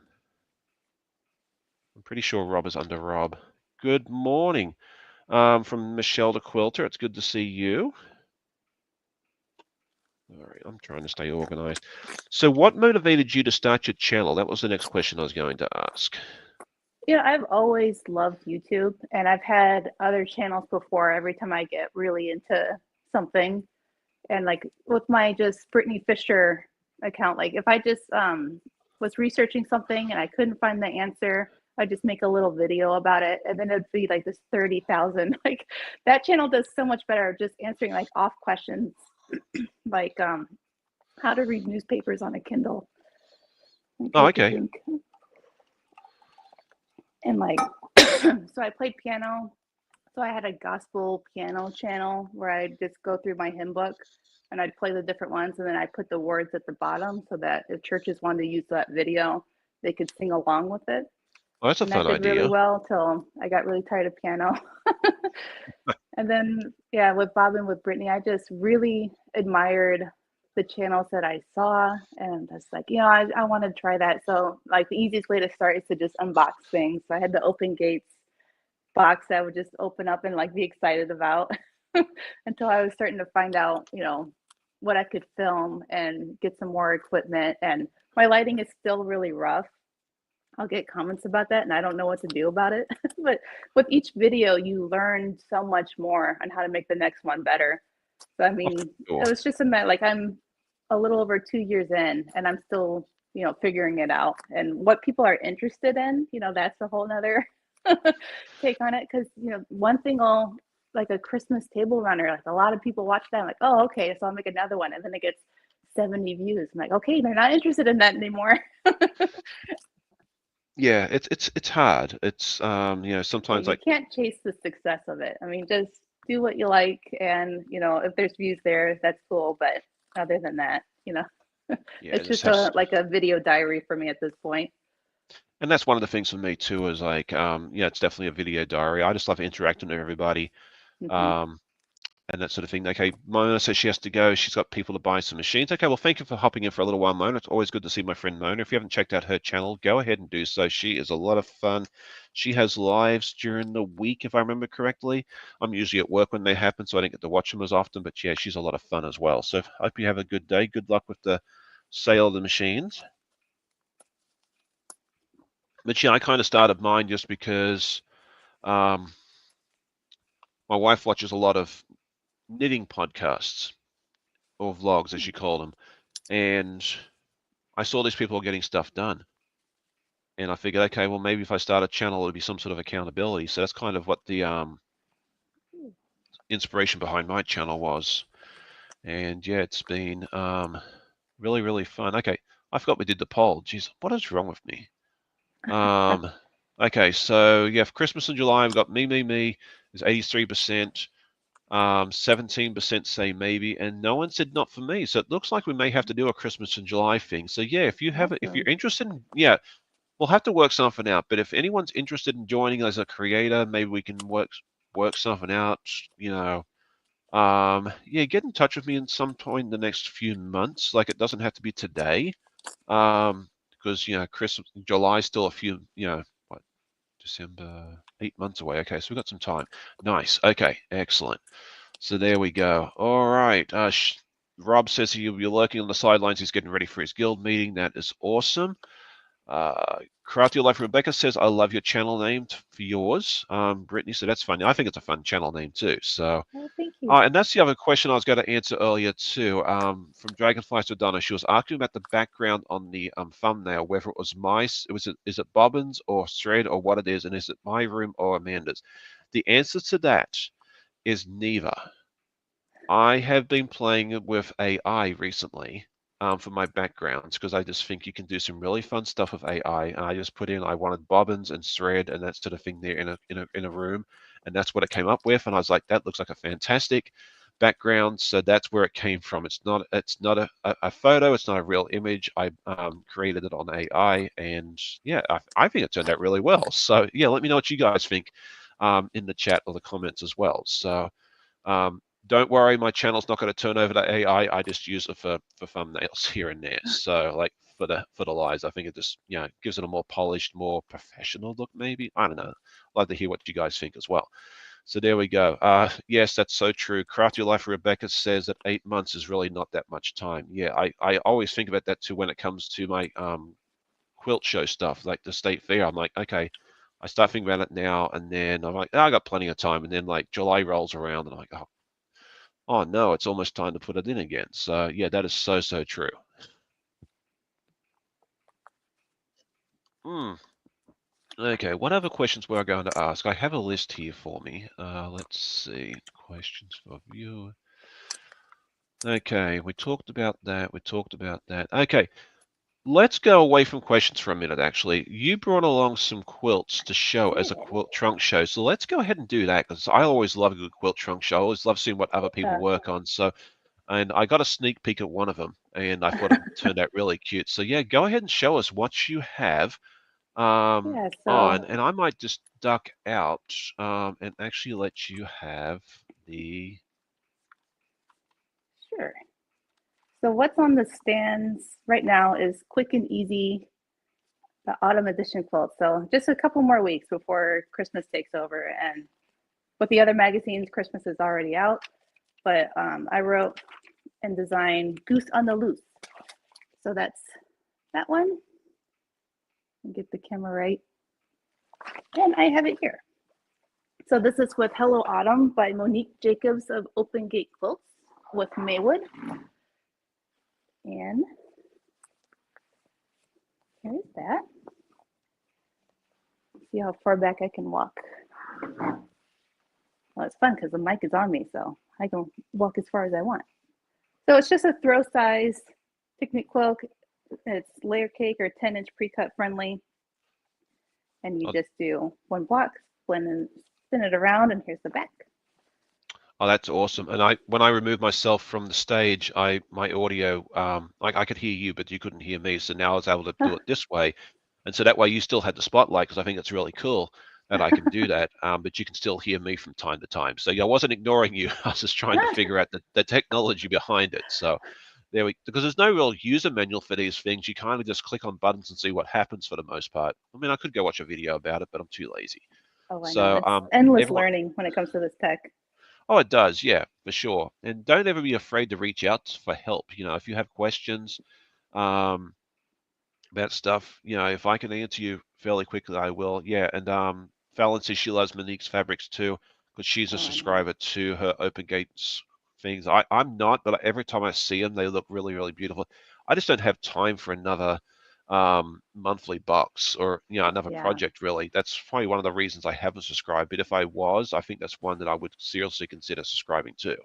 I'm pretty sure Rob is under Rob. Good morning. From Michelle the Quilter. It's good to see you. All right, I'm trying to stay organized. So, what motivated you to start your channel? That was the next question I was going to ask. I've always loved YouTube, and I've had other channels before every time I get really into something. And like with my just Brittany Fisher account, like if I just was researching something and I couldn't find the answer, I'd just make a little video about it, and then it'd be like this 30,000. Like that channel does so much better just answering like off questions, like how to read newspapers on a Kindle. Oh, okay. And like, so I played piano. So I had a gospel piano channel where I'd just go through my hymn book and I'd play the different ones. And then I put the words at the bottom so that if churches wanted to use that video, they could sing along with it. Oh, that's a And that fun did really idea. well till I got really tired of piano. And then, yeah, with Bobbin with Brittany, I just really admired the channels that I saw. And just like, I want to try that. So, like, the easiest way to start is to just unbox things. So I had the Open Gates box that I would just open up and like be excited about until I was starting to find out, what I could film and get some more equipment. And my lighting is still really rough. I'll get comments about that and I don't know what to do about it. But with each video, you learn so much more on how to make the next one better. So, I mean, Sure. it was just like I'm a little over 2 years in and I'm still, figuring it out. And what people are interested in, that's a whole nother take on it. Cause, one thing like a Christmas table runner, like a lot of people watch that. I'm like, oh, okay. So I'll make another one. And then it gets 70 views. I'm like, okay, they're not interested in that anymore. Yeah, it's hard. It's Yeah, sometimes you like can't chase the success of it. I mean, just do what you like, and if there's views there, that's cool. But other than that, yeah, it's just just have a like a video diary for me at this point. and that's one of the things for me too is like yeah, it's definitely a video diary. I just love interacting with everybody. Hmm. Um and that sort of thing. Okay, Mona says she has to go. She's got people to buy some machines. Okay, well, thank you for hopping in for a little while, Mona. It's always good to see my friend Mona. If you haven't checked out her channel, go ahead and do so. She is a lot of fun. She has lives during the week, if I remember correctly. I'm usually at work when they happen, so I don't get to watch them as often. But yeah, she's a lot of fun as well. So I hope you have a good day. Good luck with the sale of the machines. But yeah, I kind of started mine just because um, my wife watches a lot of knitting podcasts or vlogs, as you call them. And I saw these people getting stuff done. And I figured, okay, well, maybe if I start a channel, it'll be some sort of accountability. So that's kind of what the inspiration behind my channel was. And yeah, it's been really, really fun. Okay, I forgot we did the poll. Jeez, what is wrong with me? Um, okay, so yeah, for Christmas in July, we've got me is 83%. 17% say maybe, and no one said not for me. So it looks like we may have to do a Christmas in July thing. So yeah, if you have it, if you're Awesome. interested in, yeah, we'll have to work something out. But if anyone's interested in joining as a creator, maybe we can work something out. You know, yeah, get in touch with me in some point in the next few months. Like it doesn't have to be today, because Christmas, July is still a few, what, December, 8 months away. Okay, so we've got some time. Nice. Okay, excellent. So there we go. All right. Rob says he'll be lurking on the sidelines. He's getting ready for his guild meeting. That is awesome. Karate Life Rebecca says, I love your channel name for yours. Brittany said, that's funny. I think it's a fun channel name too. So, Oh, thank you. and that's the other question I was going to answer earlier too. From Dragonfly to Donna, she was asking about the background on the thumbnail, whether it was is it Bobbin's or thread or what it is, and is it my room or Amanda's? The answer to that is neither. I have been playing with AI recently, for my backgrounds because I just think you can do some really fun stuff with AI. And I just put in I wanted bobbins and thread and that sort of thing there in a room, and that's what it came up with. And I was like, that looks like a fantastic background. So that's where it came from. It's not a photo. It's not a real image. I created it on AI, and yeah, I think it turned out really well. So yeah, let me know what you guys think in the chat or the comments as well. So. Don't worry, my channel's not going to turn over to AI. I just use it for thumbnails here and there. So like for the lies, I think it just gives it a more polished, more professional look. Maybe I don't know. I'd like to hear what you guys think as well. So there we go. Yes, that's so true. Craft Your Life Rebecca says that 8 months is really not that much time. Yeah, I always think about that too when it comes to my quilt show stuff, like the state fair. I'm like, okay, I start thinking about it now, and then I'm like, oh, I got plenty of time. And then like July rolls around, and I'm like, oh no, it's almost time to put it in again. So yeah, that is so, so true. Mm. Okay, what other questions were I going to ask? I have a list here for me. Let's see. Questions for viewer. Okay, we talked about that. We talked about that. Okay, let's go away from questions for a minute, actually. You brought along some quilts to show as a quilt trunk show. So let's go ahead and do that because I always love a good quilt trunk show. I always love seeing what other people work on. So and I got a sneak peek at one of them, and I thought it turned out really cute. So yeah, go ahead and show us what you have Yeah, on, so and I might just duck out and actually let you have the. sure. So what's on the stands right now is Quick and Easy, the autumn edition quilt. So just a couple more weeks before Christmas takes over. And with the other magazines, Christmas is already out. But I wrote and designed Goose on the Loose. So that's that one. Get the camera right. And I have it here. So this is with Hello Autumn by Monique Jacobs of Open Gate Quilts with Maywood. And here's that. See how far back I can walk. Well, it's fun because the mic is on me, so I can walk as far as I want. So it's just a throw size picnic quilt. It's layer cake or 10-inch pre-cut friendly. And you just do one block, spin it around, and here's the back. Oh, that's awesome! And when I removed myself from the stage, my audio, I could hear you, but you couldn't hear me. So now I was able to do it this way, and so that way you still had the spotlight because I think it's really cool that I can do that. But you can still hear me from time to time. So yeah, I wasn't ignoring you. I was just trying to figure out the technology behind it. So because there's no real user manual for these things. You kind of just click on buttons and see what happens for the most part. I mean, I could go watch a video about it, but I'm too lazy. Oh, I know. So It's endless everyone. learning when it comes to this tech. Oh, it does, yeah, for sure. And don't ever be afraid to reach out for help. If you have questions um, about stuff, if I can answer you fairly quickly, I will. Yeah, and Fallon says she loves Monique's fabrics too because she's a Oh, I know. subscriber to her Open Gates things. I'm not, but every time I see them, they look really, really beautiful. I just don't have time for another monthly box or another Yeah. project really. That's probably one of the reasons I haven't subscribed. But if I was, I think that's one that I would seriously consider subscribing to.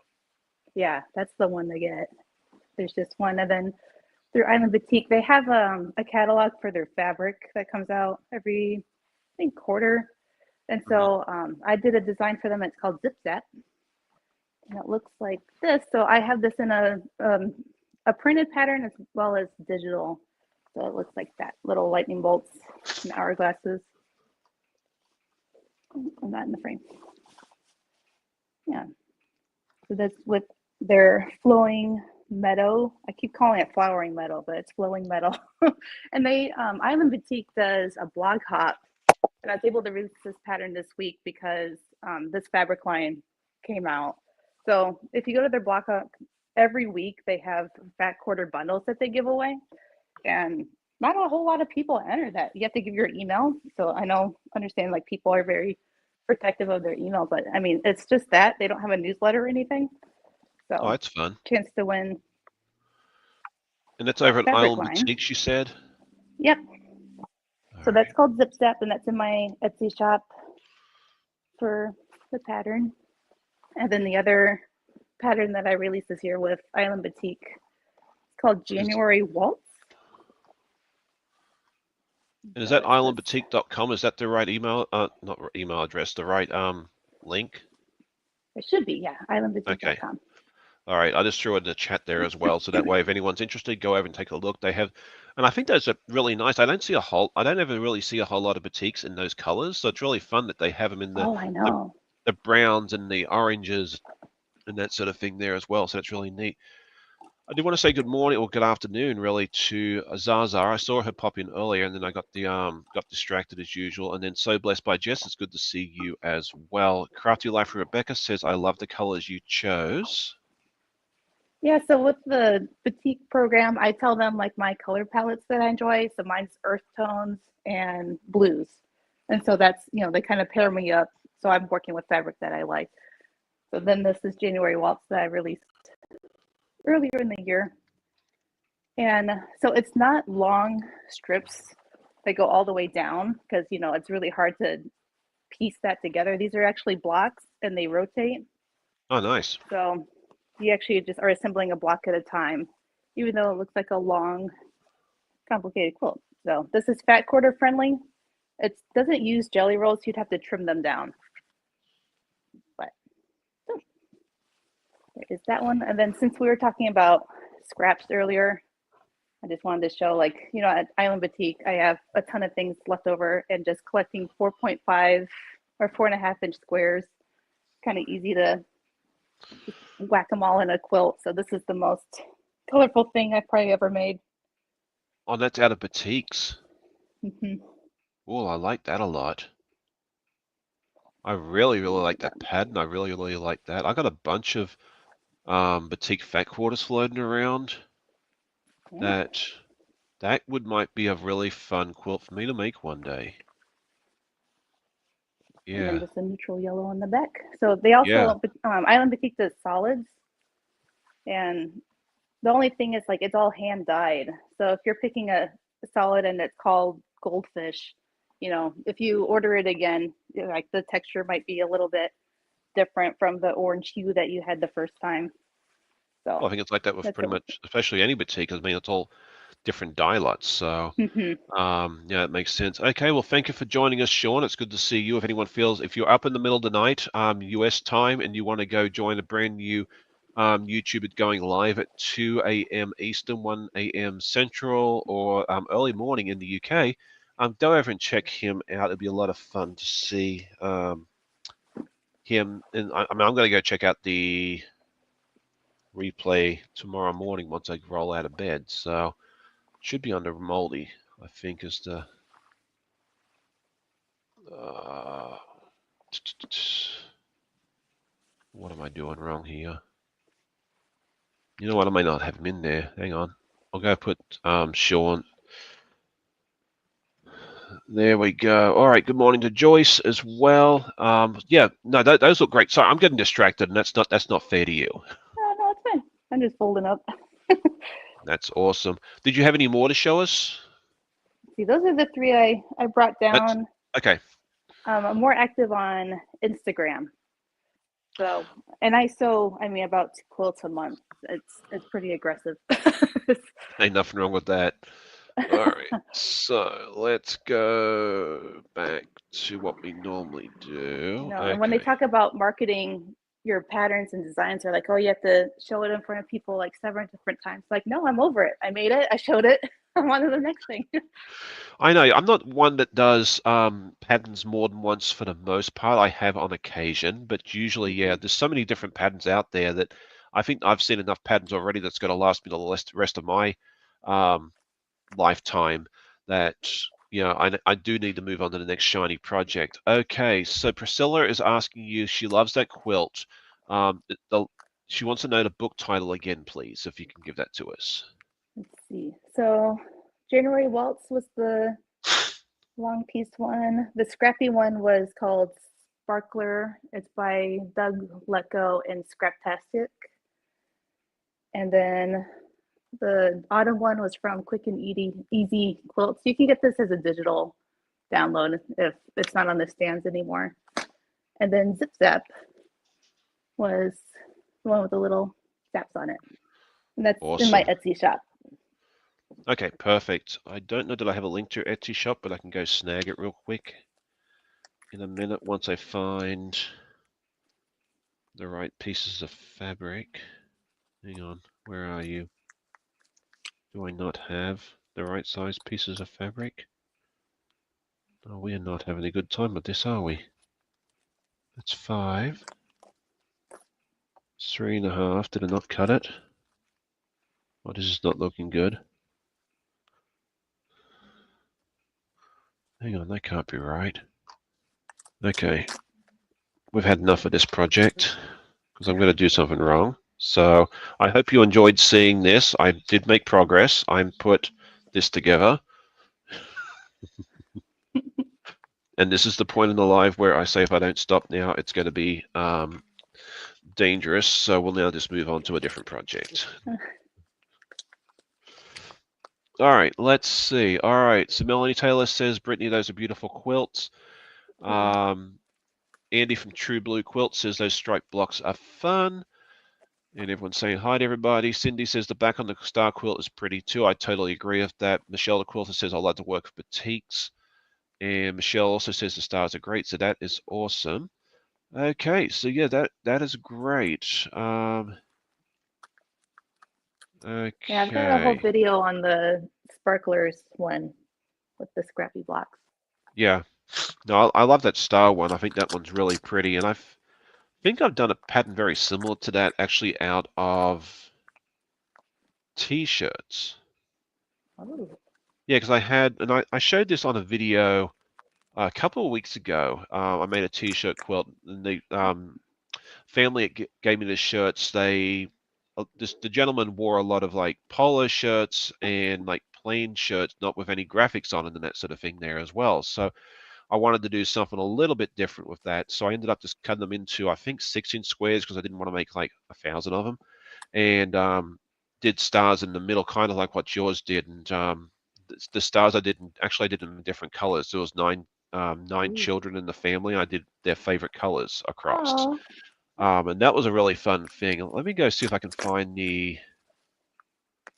Yeah, that's the one to get. There's just one. And then through Island Boutique, they have a catalog for their fabric that comes out every, I think, quarter. And Mhm. so I did a design for them. It's called Zip Zap. And it looks like this. So I have this in a printed pattern as well as digital. So it looks like that, little lightning bolts and hourglasses. I'm not in the frame. Yeah. So that's with their flowing meadow. I keep calling it flowering meadow, but it's flowing meadow. And they Island Boutique does a blog hop, and I was able to release this pattern this week because this fabric line came out. So if you go to their blog hop every week, they have fat quarter bundles that they give away, and not a whole lot of people enter that. You have to give your email. So I understand like people are very protective of their email, but I mean, it's just that they don't have a newsletter or anything. Oh, So that's fun. chance to win And that's that over at fabric Island line. Boutiques, you said? Yep. All So that's right. called Zip Step, and that's in my Etsy shop for the pattern. And then the other pattern that I released this year with Island Boutique, it's called January Waltz. And is So that it's this. islandboutique.com? Is that the right email? Not email address, the right link? It should be, yeah, Okay. islandboutique.com. All right. I just threw it in the chat there as well, so that way, if anyone's interested, go over and take a look. They have, and I think those are really nice. I don't ever really see a whole lot of boutiques in those colors, so it's really fun that they have them in Oh, I the, know. the browns and the oranges and that sort of thing there as well. So that's really neat. I do want to say good morning or good afternoon, really, to Zaza. I saw her pop in earlier, and then I got distracted as usual. And then so blessed by Jess. It's good to see you as well. Crafty Life Rebecca says, "I love the colors you chose." Yeah, so with the boutique program, I tell them like my color palettes that I enjoy. So mine's earth tones and blues. And so that's, they kind of pair me up. So I'm working with fabric that I like. So then this is January Waltz that I released earlier in the year. And so it's not long strips that go all the way down because, it's really hard to piece that together. These are actually blocks and they rotate. Oh, nice. So you actually just are assembling a block at a time, even though it looks like a long, complicated quilt. So this is fat quarter friendly. It doesn't use jelly rolls. You'd have to trim them down. But so there is that one. And then since we were talking about scraps earlier, I just wanted to show, like, at Island Boutique, I have a ton of things left over and just collecting 4.5 or 4.5 inch squares. Kind of easy to whack them all in a quilt. So this is the most colorful thing I've probably ever made. Oh, that's out of boutiques. Mm-hmm. Oh, I like that a lot. I really, really like that pattern. I really, really like that. I got a bunch of boutique fat quarters floating around. Yeah. That might be a really fun quilt for me to make one day. And then Yeah, just a neutral yellow on the back. So they yeah. also, Island Boutique does solids. And the only thing is, like, it's all hand dyed. So if you're picking a solid and it's called goldfish, if you order it again, like the texture might be a little bit different from the orange hue that you had the first time. Well, I So think it's like that with that's pretty much, especially any boutique. I mean, it's all different dye lots. So, it. yeah, it makes sense. Okay, well, thank you for joining us, Sean. It's good to see you. If anyone feels, if you're up in the middle of the night, US time, and you want to go join a brand new YouTube, it's going live at 2 a.m. Eastern, 1 a.m. Central, or early morning in the UK, go over and check him out. It'll be a lot of fun to see him. And I mean, I'm going to go check out the replay tomorrow morning once I roll out of bed. So should be under Moldy, I think, is the. Uh, what am I doing wrong here? You know what? I may not have him in there. Hang on. I'll go put Sean. There we go. All right. Good morning to Joyce as well. Yeah. No, those look great. Sorry, I'm getting distracted, and that's not fair to you. Oh, no, it's fine. I'm just folding up. That's awesome. Did you have any more to show us? See, those are the three I brought That's down. okay. I'm more active on Instagram. So, and I sew, I mean, about 2 quilts a month. It's pretty aggressive. Ain't nothing wrong with that. All right, so let's go back to what we normally do. And when they Okay. talk about marketing your patterns and designs, they're like, oh, you have to show it in front of people like 7 different times. Like, no, I'm over it. I made it. I showed it. I'm on to the next thing. I know I'm not one that does patterns more than once for the most part. I have on occasion, but usually, yeah, there's so many different patterns out there that I think I've seen enough patterns already that's going to last me the rest of my um, lifetime that I do need to move on to the next shiny project. Okay, so Priscilla is asking you, she loves that quilt. She wants to know the book title again, please, if you can give that to us. Let's see. So, January Waltz was the long piece one. The scrappy one was called Sparkler. It's by Doug Letko and Scraptastic. And then the autumn one was from Quick and Easy Quilts. You can get this as a digital download if it's not on the stands anymore. And then Zip Zap was the one with the little zaps on it. And that's in my Awesome. Etsy shop. Okay, perfect. I don't know that I have a link to your Etsy shop, but I can go snag it real quick in a minute once I find the right pieces of fabric. Hang on, where are you? Do I not have the right size pieces of fabric? Oh, we are not having a good time with this, are we? That's 5. 3.5. Did I not cut it? Oh, this is not looking good. Hang on, that can't be right. Okay, we've had enough of this project because I'm going to do something wrong. So I hope you enjoyed seeing this. I did make progress. I put this together. And this is the point in the live where I say if I don't stop now, it's going to be dangerous. So we'll now just move on to a different project. All right, let's see. All right, so Melanie Taylor says, Brittany, those are beautiful quilts. Andy from True Blue Quilt says those striped blocks are fun. And everyone's saying hi to everybody. Cindy says the back on the star quilt is pretty too. I totally agree with that. Michelle the quilter says I like to work with batiks. And Michelle also says the stars are great. So that is awesome. Okay, so yeah, that is great. Yeah, I've got a whole Okay. video on the sparklers one with the scrappy blocks. Yeah. No, I love that star one. I think that one's really pretty. And I think I've done a pattern very similar to that actually out of t-shirts. Oh. Yeah, because I had, and I showed this on a video a couple of weeks ago. I made a t-shirt quilt, and the family gave me the shirts. The gentleman wore a lot of like polo shirts and like plain shirts, not with any graphics on it and that sort of thing there as well. So I wanted to do something a little bit different with that. So I ended up just cutting them into, I think, 6-inch squares because I didn't want to make like 1,000 of them, and did stars in the middle, kind of like what yours did. And the stars I did them in different colors. There was nine Ooh. children in the family. I did their favorite colors across, Oh. and that was a really fun thing. Let me go see if I can find the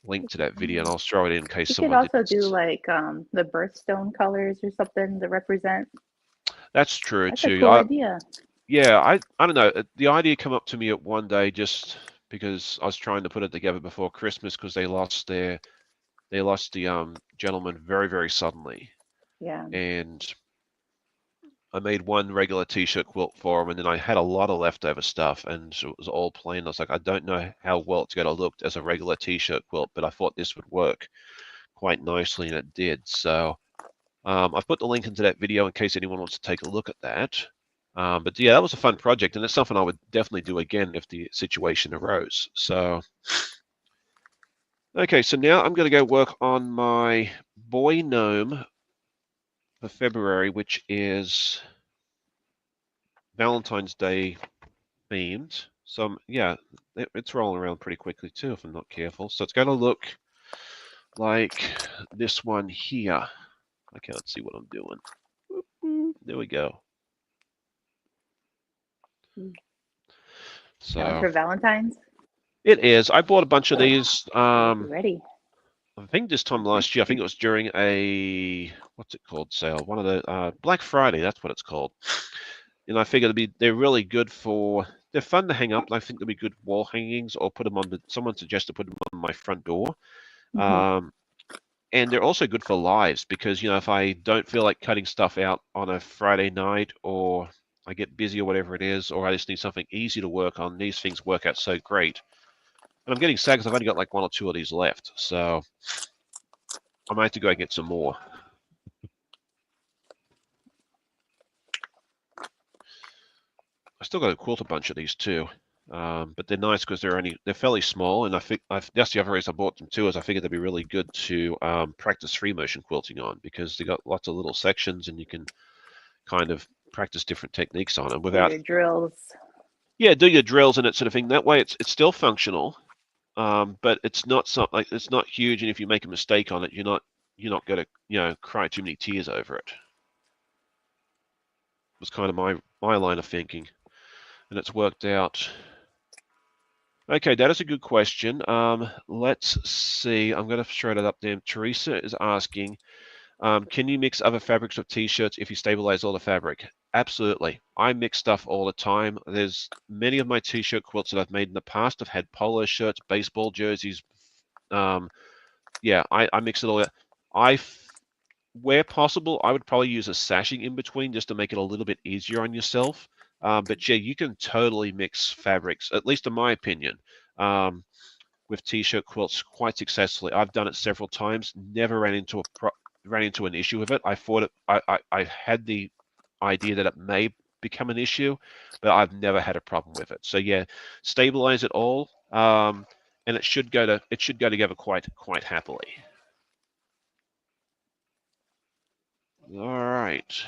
link to that video, and I'll throw it in case You could someone also didn't. do like the birthstone colors or something to represent. That's true That's a too. cool idea. Yeah, I don't know. The idea came up to me at one day just because I was trying to put it together before Christmas because they lost the gentleman very, very suddenly. Yeah. And I made one regular t-shirt quilt for him, and then I had a lot of leftover stuff, and it was all plain. I was like, I don't know how well it's going to look as a regular t-shirt quilt, but I thought this would work quite nicely, and it did. So I've put the link into that video in case anyone wants to take a look at that. But yeah, that was a fun project, and it's something I would definitely do again if the situation arose. So, okay, so now I'm going to go work on my boy gnome for February, which is Valentine's Day themed. So yeah, it's rolling around pretty quickly too if I'm not careful. So it's going to look like this one here. I can't see what I'm doing. There we go. That one's So for Valentine's. it is. I bought a bunch of Gotta these. be ready. I think this time last year. I think it was during a what's it called sale. One of the Black Friday. That's what it's called. And I figured they're really good for. They're fun to hang up. I think they'll be good wall hangings, or put them on the. Someone suggested put them on my front door. Mm-hmm. Um, and they're also good for lives because if I don't feel like cutting stuff out on a Friday night, or I get busy or whatever it is, or I just need something easy to work on, these things work out so great. And I'm getting sad because I've only got like 1 or 2 of these left, so I might have to go and get some more. I still got to quilt a bunch of these too, but they're nice because they're fairly small, and I think that's the other reason I bought them too. Is I figured they'd be really good to practice free motion quilting on because they got lots of little sections, and you can kind of practice different techniques on them For without. your drills. Yeah, do your drills and that sort of thing. That way, it's still functional, but it's not huge, and if you make a mistake on it, you're not going to cry too many tears over it. Was kind of my line of thinking, and it's worked out Okay, that is a good question. Let's see. I'm going to throw that up there. Teresa is asking, can you mix other fabrics with t-shirts if you stabilize all the fabric? Absolutely. I mix stuff all the time. There's many of my t-shirt quilts that I've made in the past. I've had polo shirts, baseball jerseys. Um, yeah, I mix it all out. I, where possible, I would probably use a sashing in between just to make it a little bit easier on yourself. But yeah, you can totally mix fabrics, at least in my opinion. Um, with t-shirt quilts quite successfully. I've done it several times. Never ran into an issue with it. I thought it. I had the idea that it may become an issue, but I've never had a problem with it. So yeah, stabilize it all, and it should go together quite happily. All right.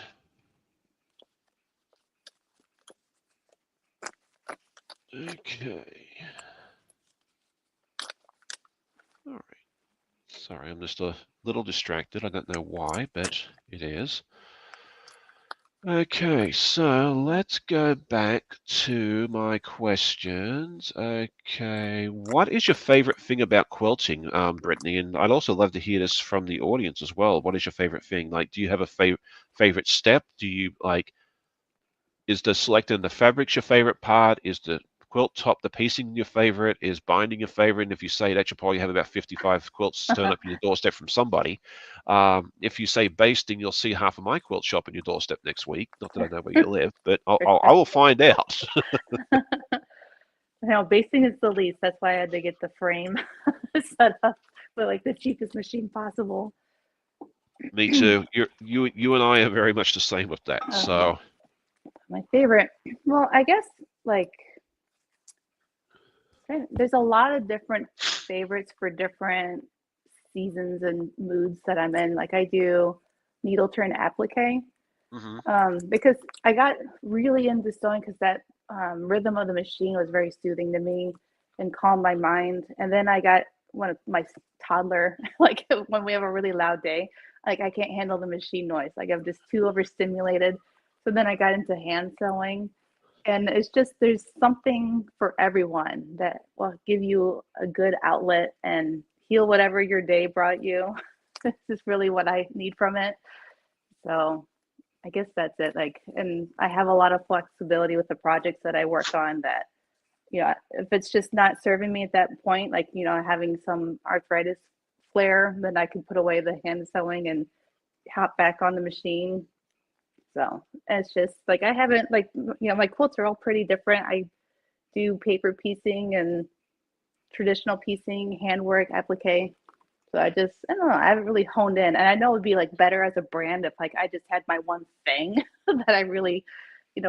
Okay. All right. Sorry, I'm just a little distracted. I don't know why, but it is. Okay, so let's go back to my questions. Okay, what is your favorite thing about quilting, Brittany? And I'd also love to hear this from the audience as well. What is your favorite thing? Like, do you have a favorite step? Do you like, is the selecting the fabrics your favorite part? Is the quilt top, the piecing your favorite? Is binding your favorite? And if you say that, you probably have about 55 quilts turn up your doorstep from somebody. If you say basting, you'll see half of my quilt shop on your doorstep next week. Not that I know where you live, but I will find out. You know, basting is the least. That's why I had to get the frame set up with like the cheapest machine possible. Me too. You and I are very much the same with that. uh, So, my favorite, well, I guess like there's a lot of different favorites for different seasons and moods that I'm in. Like I do needle turn applique, mhm. because I got really into sewing because that rhythm of the machine was very soothing to me and calmed my mind. And then I got one of my toddler, like when we have a really loud day, like I can't handle the machine noise. Like I'm just too overstimulated. So then I got into hand sewing. And it's just there's something for everyone that will give you a good outlet and heal whatever your day brought you. This is really what I need from it. So I guess that's it. Like, and I have a lot of flexibility with the projects that I work on that, if it's just not serving me at that point, like, having some arthritis flare, then I can put away the hand sewing and hop back on the machine. So it's just like, I haven't, like, my quilts are all pretty different. I do paper piecing and traditional piecing, handwork, applique. So I don't know, I haven't really honed in. And I know it would be like better as a brand if like I just had my one thing that I really,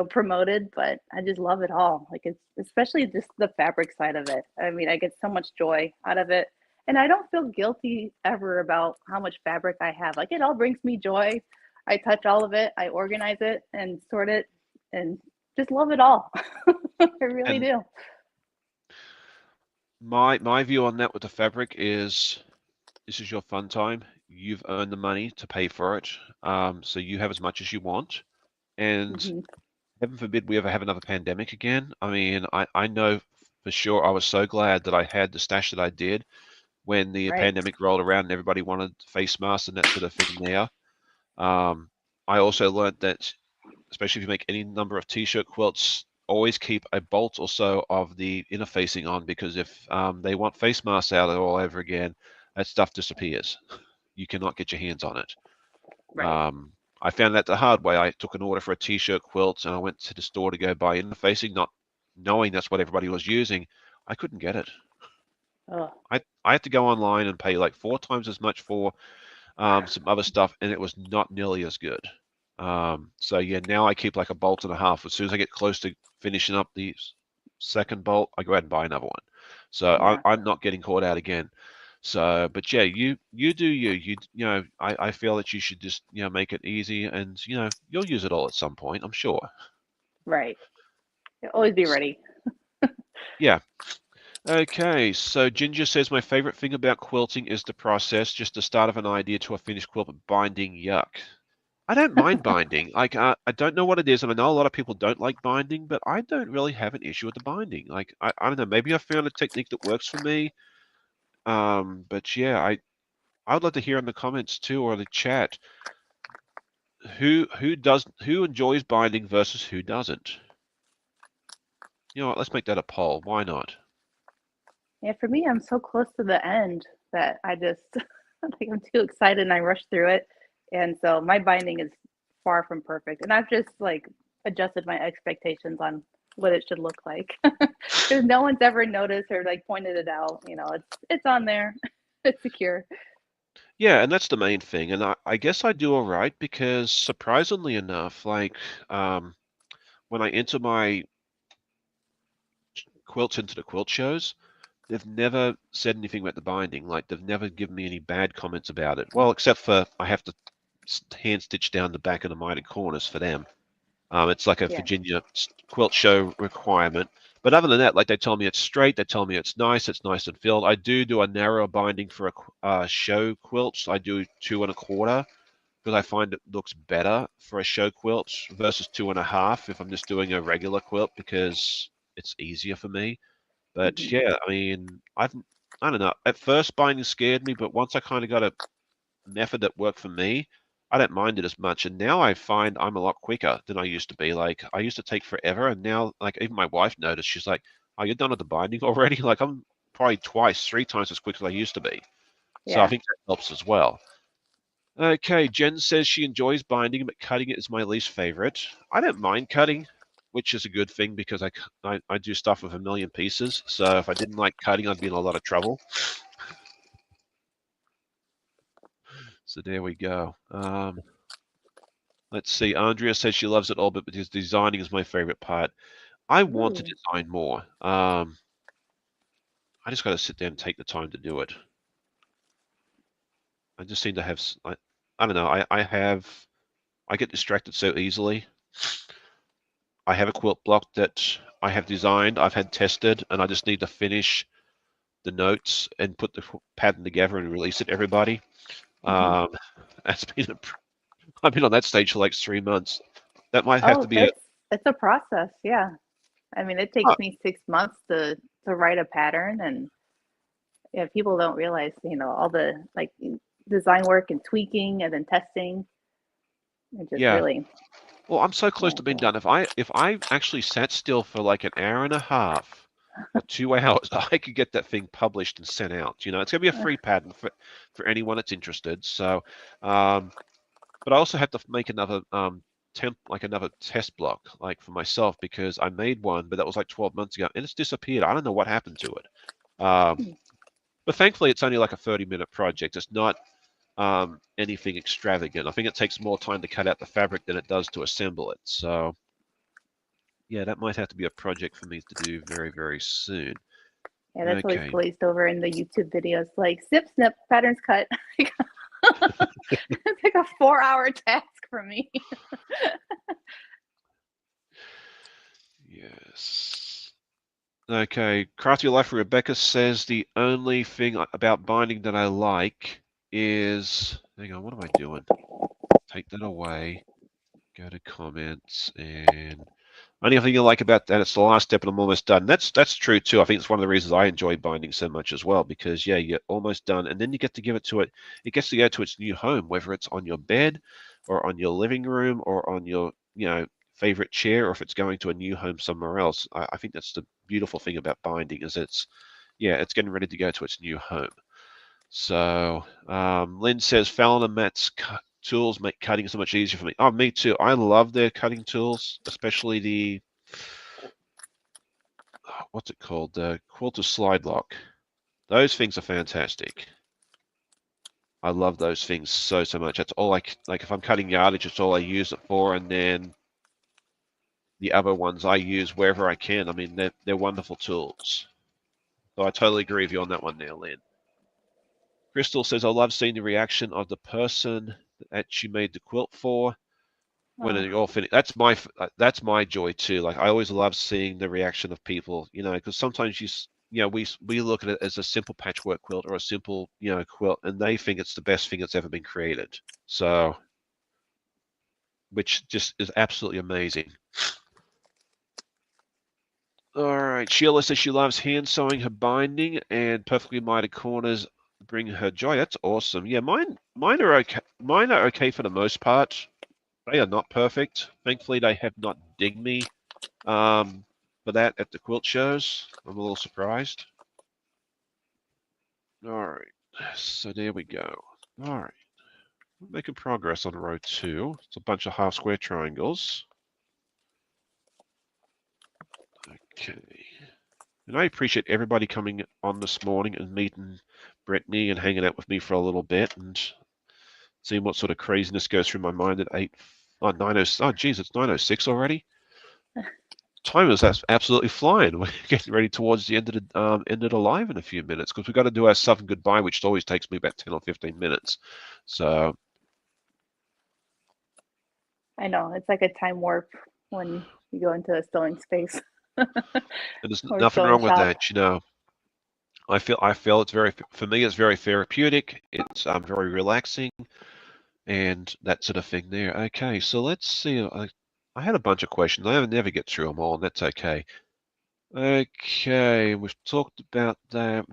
promoted, but I just love it all. Like it's especially just the fabric side of it. I mean, I get so much joy out of it. And I don't feel guilty ever about how much fabric I have. Like it all brings me joy. I touch all of it, I organize it and sort it and just love it all. I really And do. my view on that with the fabric is this is your fun time. You've earned the money to pay for it. So you have as much as you want. And Hmm. heaven forbid we ever have another pandemic again. I mean, I know for sure I was so glad that I had the stash that I did when the Right. pandemic rolled around and everybody wanted face masks and that sort of thing now. Um, I also learned that, especially if you make any number of t-shirt quilts, always keep a bolt or so of the inner facing on because if they want face masks out all over again, that stuff disappears. You cannot get your hands on it. Right. Um, I found that the hard way. I took an order for a t-shirt quilt and I went to the store to go buy interfacing, not knowing that's what everybody was using. I couldn't get it. Oh, I had to go online and pay like 4 times as much for some other stuff, and it was not nearly as good. So yeah, now I keep like a bolt and a half. As soon as I get close to finishing up the second bolt, I go ahead and buy another one. So yeah. I'm not getting caught out again. So, but yeah, you do I feel that you should just make it easy, and you'll use it all at some point, I'm sure. Right. Always be ready. Yeah. Okay, so Ginger says my favorite thing about quilting is the process, just the start of an idea to a finished quilt, but binding, yuck. I don't mind binding. Like, I don't know what it is, and I know a lot of people don't like binding, but I don't really have an issue with the binding. Like, I don't know, maybe I found a technique that works for me. But yeah, I would love to hear in the comments too or the chat who enjoys binding versus who doesn't. You know what? Let's make that a poll. Why not? Yeah, for me, I'm so close to the end that I just like I'm too excited and I rush through it. And so my binding is far from perfect. And I've just like adjusted my expectations on what it should look like. Because no one's ever noticed or like pointed it out. It's on there. It's secure. Yeah, and that's the main thing. And I guess I do all right because surprisingly enough, like um, when I enter my quilts into the quilt shows, they've never said anything about the binding. Like they've never given me any bad comments about it. Well, except for I have to hand stitch down the back of the mitered corners for them. It's like a Yeah. Virginia quilt show requirement. But other than that, like they tell me it's straight, they tell me it's nice and filled. I do a narrow binding for a show quilts. I do 2 1/4 because I find it looks better for a show quilt versus 2 1/2 if I'm just doing a regular quilt because it's easier for me. But Hmm. yeah, I mean, I don't know. At first, binding scared me, but once I kind of got a method that worked for me, I don't mind it as much. And now I find I'm a lot quicker than I used to be. Like I used to take forever, and now like even my wife noticed. She's like, "Oh, you're done with the binding already?" Like I'm probably twice, 3 times as quick as I used to be. So I Yeah. think that helps as well. Okay, Jen says she enjoys binding, but cutting it is my least favorite. I don't mind cutting, which is a good thing because I do stuff with a million pieces. So if I didn't like cutting, I'd be in a lot of trouble. So there we go. Let's see. Andrea says she loves it all, but because designing is my favorite part. I want to Ooh. design more. I just got to sit down and take the time to do it. I just seem to have, I don't know. I get distracted so easily. I have a quilt block that I have designed, I've had tested, and I just need to finish the notes and put the pattern together and release it to everybody. Hmm. Um, that's been a, I've been on that stage for like 3 months. That might have to Oh, be a, it's a process. Yeah. I mean, it oh, takes me 6 months to write a pattern, and yeah, people don't realize, all the like design work and tweaking and then testing. It just yeah. really, Well, I'm so close yeah, to being done. If I actually sat still for like an hour and a half or 2 hours, I could get that thing published and sent out. It's gonna be a free pattern for anyone that's interested. So, um, but I also had to make another like another test block like for myself because I made one, but that was like 12 months ago and it's disappeared. I don't know what happened to it. But thankfully, it's only like a 30-minute project. It's not anything extravagant. I think it takes more time to cut out the fabric than it does to assemble it. So yeah, that might have to be a project for me to do very, very soon. yeah, that's always Okay. glazed over in the YouTube videos. Like snip, snip, patterns cut. It's like a 4 hour task for me. Yes. Okay. Crafty Life Rebecca says the only thing about binding that I like is, hang on, what am I doing? Take that away. Go to comments and only thing you like about that, it's the last step and I'm almost done. That's true too. I think it's one of the reasons I enjoy binding so much as well, because yeah, you're almost done and then you get to give it to it. It gets to go to its new home, whether it's on your bed or on your living room or on your, favorite chair, or if it's going to a new home somewhere else. I think that's the beautiful thing about binding is it's getting ready to go to its new home. So Lynn says Fallon and Matt's tools make cutting so much easier for me. Oh, me too. I love their cutting tools, especially the what's it called? The quilter slide lock. Those things are fantastic. I love those things so much. That's all like if I'm cutting yardage, it's all I use it for, and then the other ones I use wherever I can. I mean, they're wonderful tools. So I totally agree with you on that one there, Lynn. Crystal says I love seeing the reaction of the person that she made the quilt for when Oh, it all finished. That's my joy too. Like I always love seeing the reaction of people, because sometimes we look at it as a simple patchwork quilt or a simple quilt, and they think it's the best thing that's ever been created. So which just is absolutely amazing. All right, Sheila says she loves hand sewing her binding and perfectly mitered corners bring her joy. That's awesome. Yeah, mine are okay. Mine are okay for the most part. They are not perfect. Thankfully, they have not dinged me for that at the quilt shows. I'm a little surprised. All right, so there we go. All right, we're making progress on row 2. It's a bunch of half square triangles. Okay. And I appreciate everybody coming on this morning and meeting Brittany and hanging out with me for a little bit and seeing what sort of craziness goes through my mind at 9:00. Oh, geez, it's 9:06 already. Time is absolutely flying. We're getting ready towards the end of the live in a few minutes because we've got to do our Southern goodbye, which always takes me about 10 or 15 minutes. So I know it's like a time warp when you go into a sewing space there's or nothing sewing wrong with shop. that, you know. I feel it's very, for me, it's very therapeutic. It's very relaxing and that sort of thing there. Okay, so let's see. I had a bunch of questions. I never get through them all, and that's okay. Okay, we've talked about that.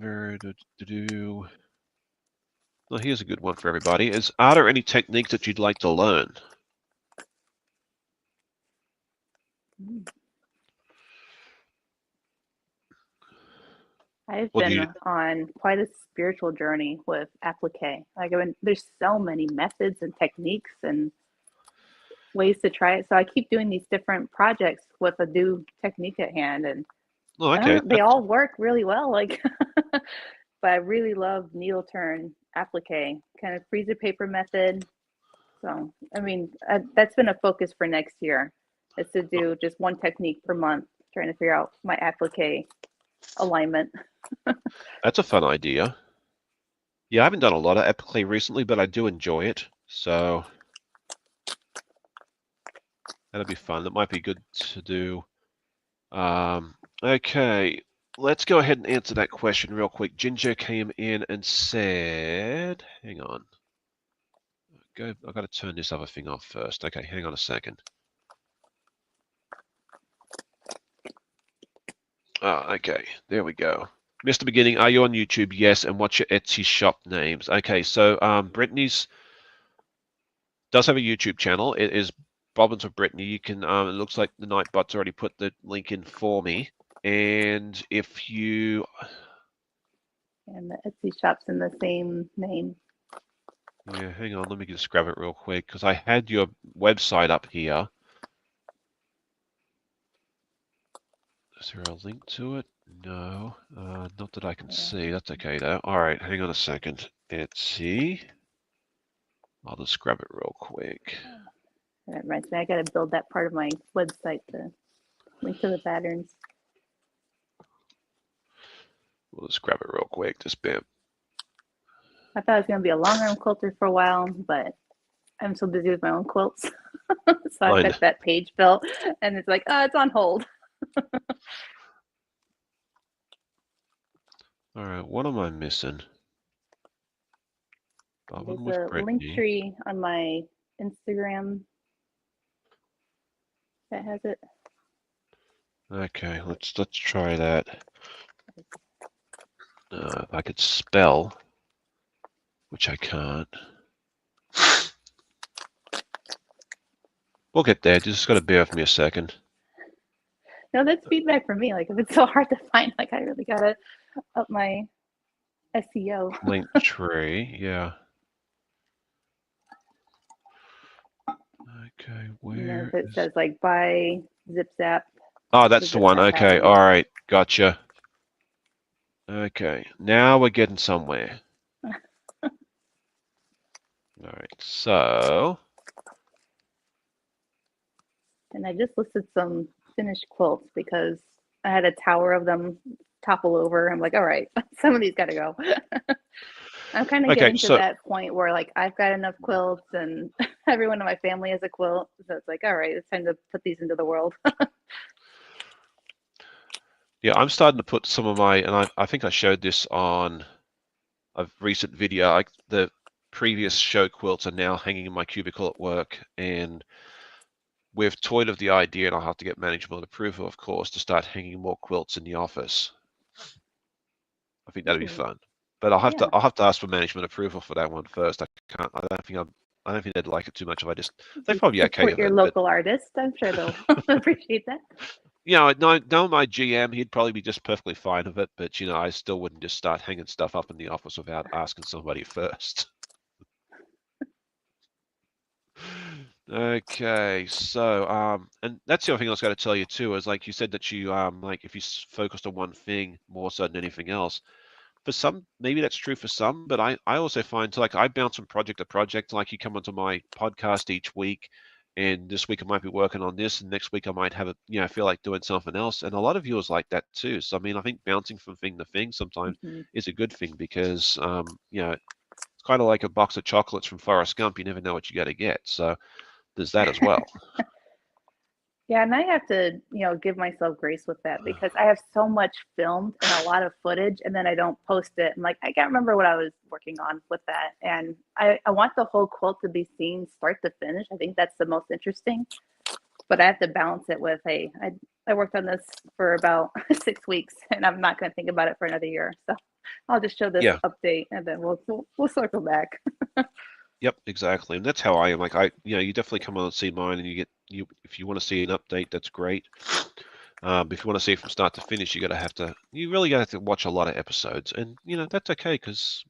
Well, here's a good one for everybody. Are there any techniques that you'd like to learn? I've Or do been you? on quite a spiritual journey with applique. Like, I mean, there's so many methods and techniques and ways to try it. So I keep doing these different projects with a new technique at hand, and Oh, I don't okay. know, they all work really well. Like, but I really love needle turn applique, kind of freezer paper method. So, I mean, that's been a focus for next year, is to do just one technique per month, trying to figure out my applique alignment. That's a fun idea. Yeah, I haven't done a lot of applique recently, but I do enjoy it. So that'll be fun. That might be good to do. Okay, let's go ahead and answer that question real quick. Ginger came in and said, hang on. I've got to turn this other thing off first. Okay, hang on a second. Okay, there we go. Mr. Beginning, are you on YouTube? Yes, and what's your Etsy shop names? Okay, so Brittany's does have a YouTube channel. It is Bobbins with Brittany. You can. It looks like the Nightbot's already put the link in for me. And if you, And the Etsy shop's in the same name. yeah, hang on, let me just grab it real quick because I had your website up here. Is there a link to it? No, not that I can see. That's okay though. All right, hang on a second. Etsy. I'll just grab it real quick. That reminds me, I got to build that part of my website to link to the patterns. We'll just grab it real quick. Just bam. I thought I was going to be a long arm quilter for a while, but I'm so busy with my own quilts. So I've got that page built, and it's like, it's on hold. All right, what am I missing? There's Bobbin with a link Brittany. tree on my Instagram that has it. Okay, let's try that. If I could spell, which I can't. We'll get there. Just got to bear with me a second. No, that's feedback from me. Like, if it's so hard to find, like, I really gotta up my SEO. Link tree, yeah. Okay, where If it is? says like buy zip zap. Oh, The that's the zip one. zap Okay, patterns. all right, gotcha. Okay, now we're getting somewhere. All right, so. And I just listed some finished quilts because I had a tower of them topple over. I'm like, all right, some of these got to go. I'm kind of Okay, getting to so that point where like I've got enough quilts and everyone in my family has a quilt. So it's like, all right, it's time to put these into the world. yeah, I'm starting to put some of my, and I think I showed this on a recent video. The previous show quilts are now hanging in my cubicle at work, and we've toyed with the idea, and I'll have to get management approval, of course, to start hanging more quilts in the office. I think that'd be Ooh, fun. But yeah. I'll have to ask for management approval for that one first. I don't think they'd like it too much if I just. They'd You probably be okay support with your it, but local artist. I'm sure they'll appreciate that. no, my GM, he'd probably be just perfectly fine with it. But I still wouldn't just start hanging stuff up in the office without asking somebody first. Okay, so and that's the other thing I was going to tell you too, is like you said that you like if you focused on one thing more so than anything else. For some, maybe that's true for some, but I also find like I bounce from project to project. Like you come onto my podcast each week, and this week I might be working on this, and next week I might have feel like doing something else. And a lot of viewers like that too. So I mean, I think bouncing from thing to thing sometimes Hmm. is a good thing because it's kind of like a box of chocolates from Forrest Gump. You never know what you got to get. So there's that as well. Yeah, and I have to, give myself grace with that because I have so much filmed and a lot of footage, and then I don't post it. I'm like, I can't remember what I was working on with that. And I want the whole quilt to be seen start to finish. I think that's the most interesting. But I have to balance it with, hey, I worked on this for about 6 weeks, and I'm not going to think about it for another year. So I'll just show this Yeah. update, and then we'll circle back. Yep, exactly. And that's how I am. Like you definitely come on and see mine, and you if you want to see an update, that's great. If you want to see it from start to finish, you really gotta have to watch a lot of episodes, and that's okay because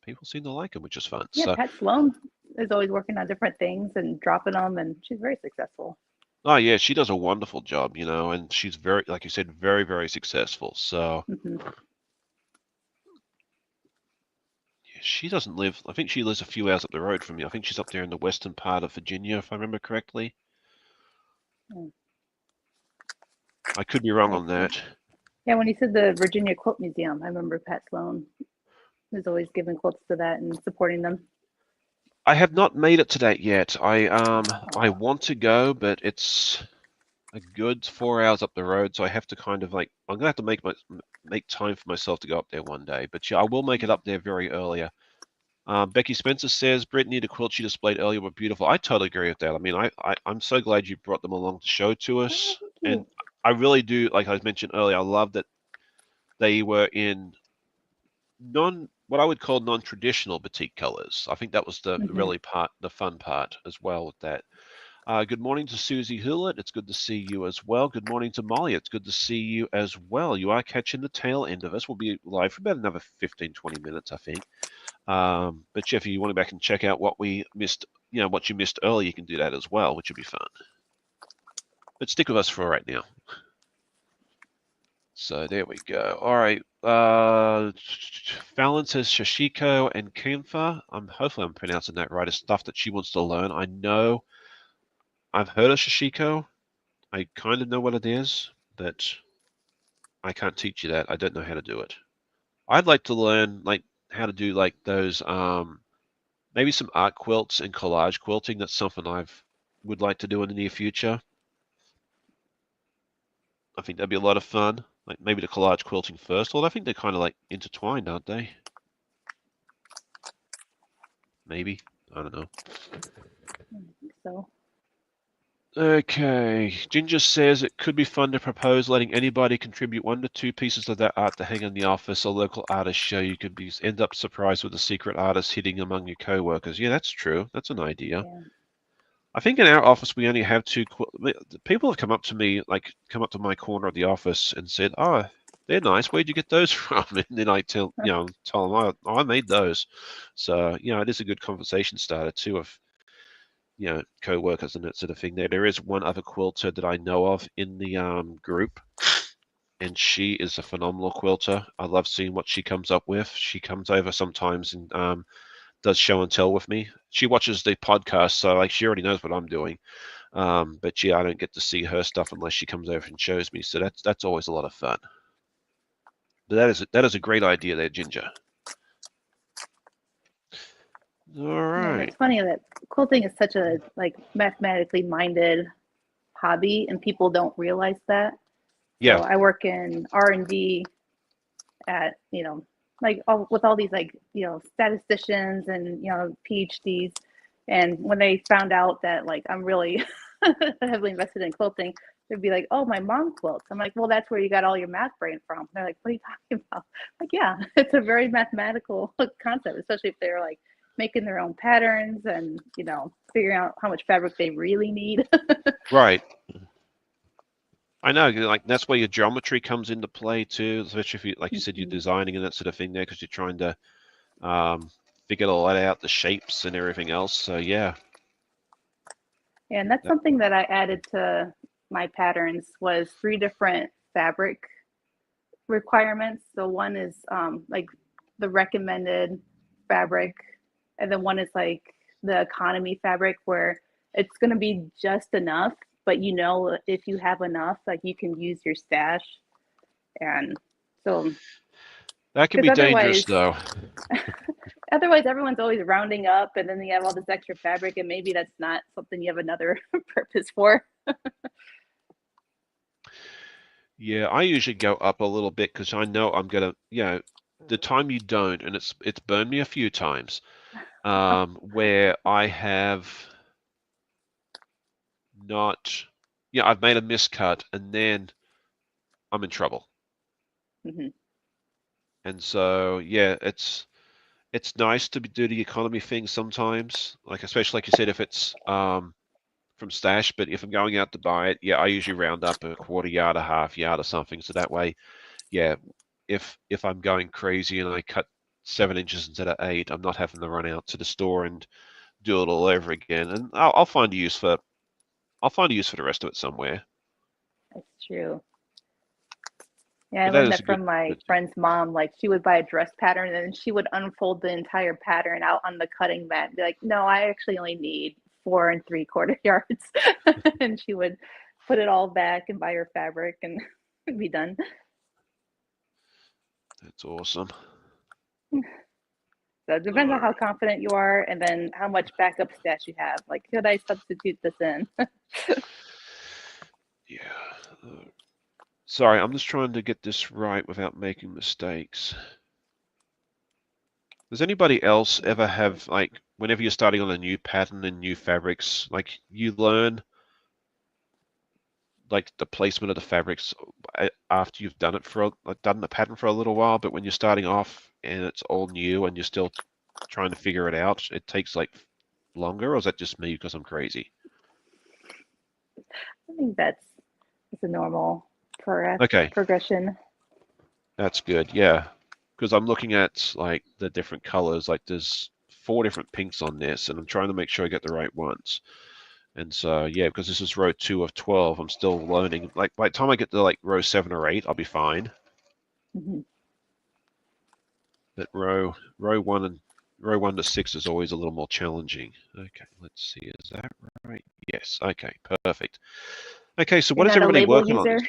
people seem to like them, which is fun. Yeah, So, Pat Sloan is always working on different things and dropping them, and she's very successful. oh yeah, she does a wonderful job, and she's very, like you said, very, very successful. So Hmm. yeah, she doesn't live. I think she lives a few hours up the road from me. I think she's up there in the western part of Virginia, if I remember correctly. I could be wrong Yeah, on that. yeah. When you said the Virginia Quilt Museum, I remember Pat Sloan is always giving quilts to that and supporting them. I have not made it to that yet. I Oh, want to go, but it's a good 4 hours up the road, so I have to kind of like I'm gonna have to make time for myself to go up there one day. But yeah, I will make it up there very earlier. Becky Spencer says Brittany, the quilt she displayed earlier were beautiful. I totally agree with that. I mean, I'm so glad you brought them along to show to oh, us, thank and you. I really do. Like I mentioned earlier, I love that they were in non what I would call non-traditional batik colors. I think that was Hmm. the fun part as well with that. Good morning to Susie Hewlett. It's good to see you as well. Good morning to Molly. It's good to see you as well. You are catching the tail end of us. We'll be live for about another 15, 20 minutes, I think. But Jeff, if you want to back and check out what we missed, what you missed earlier, you can do that as well, which would be fun. But stick with us for right now. So there we go. All right. Fallon says Shashiko and Kamfa. Hopefully I'm pronouncing that right. It's stuff that she wants to learn. I know I've heard of Shashiko. I kind of know what it is, but I can't teach you that. I don't know how to do it. I'd like to learn like how to do like those maybe some art quilts and collage quilting. That's something I've would like to do in the near future. I think that'd be a lot of fun. Like maybe the collage quilting first, although I think they're kind of like intertwined, aren't they? Maybe. I don't know. So, Okay. Ginger says it could be fun to propose letting anybody contribute 1 to 2 pieces of that art to hang in the office. A local artist show you could end up surprised with a secret artist hidden among your co-workers. Yeah, that's true. That's an idea. yeah. I think in our office we only have two. People have come up to me, like come up to my corner of the office and said, "Oh, they're nice. Where'd you get those from?" And then I tell them, "Oh, I made those." So it is a good conversation starter too of co-workers and that sort of thing. There is one other quilter that I know of in the group, and she is a phenomenal quilter. I love seeing what she comes up with. She comes over sometimes and does show and tell with me. She watches the podcast, so like she already knows what I'm doing. But yeah, I don't get to see her stuff unless she comes over and shows me. So that's always a lot of fun. But that is a great idea there, Ginger. All Yeah, and right. it's funny that quilting is such a like mathematically minded hobby, and people don't realize that. Yeah. So I work in R&D at like with all these like statisticians and PhDs, and when they found out that like I'm really heavily invested in quilting, they'd be like, "Oh, my mom quilts." I'm like, "Well, that's where you got all your math brain from." They're like, "What are you talking about?" Like, yeah, it's a very mathematical concept, especially if they're like making their own patterns and figuring out how much fabric they really need. Right. I know, like that's where your geometry comes into play too, especially if you, like you said, you're designing and that sort of thing there, because you're trying to um, figure all that out, the shapes and everything else. So yeah, And that's that, something that I added to my patterns was 3 different fabric requirements. So one is like the recommended fabric, and then one is like the economy fabric where it's going to be just enough, but if you have enough, like you can use your stash. And so, that can because be dangerous though. otherwise everyone's always rounding up, and then you have all this extra fabric, and maybe that's not something you have another purpose for. Yeah, I usually go up a little bit because I know I'm gonna, the time you don't, and it's burned me a few times, where I have not, I've made a miscut and then I'm in trouble. Mhm. And so, yeah, it's nice to do the economy thing sometimes, like especially like you said, if it's from stash. But if I'm going out to buy it, yeah, I usually round up a quarter yard, a half yard, or something. So that way, yeah, if I'm going crazy and I cut 7 inches instead of 8, I'm not having to run out to the store and do it all over again. And I'll find a use for the rest of it somewhere. That's true. Yeah, I But that learned is that a good from my good tip. friend's mom. Like, she would buy a dress pattern and then she would unfold the entire pattern out on the cutting mat and be like, "No, I actually only need 4 3/4 yards." And she would put it all back and buy her fabric and be done. That's awesome. So it All depends on how right. confident you are and then how much backup stash you have. Like, could I substitute this in? Yeah. Sorry, I'm just trying to get this right without making mistakes. Does anybody else ever have, like, whenever you're starting on a new pattern and new fabrics, like you learn like the placement of the fabrics after you've done it like, done the pattern for a little while, but when you're starting off and it's all new and you're still trying to figure it out, it takes like longer, or is that just me because I'm crazy? I think that's a normal Okay, progression. that's good. Yeah, because I'm looking at like the different colors. Like there's 4 different pinks on this, and I'm trying to make sure I get the right ones. And so yeah, because this is row 2 of 12, I'm still learning. Like by the time I get to like row 7 or 8, I'll be fine. Mhm. But row 1 to 6 is always a little more challenging. Okay, let's see. Is that right? Yes. Okay, perfect. Okay, so You're what is not a everybody label working on? user?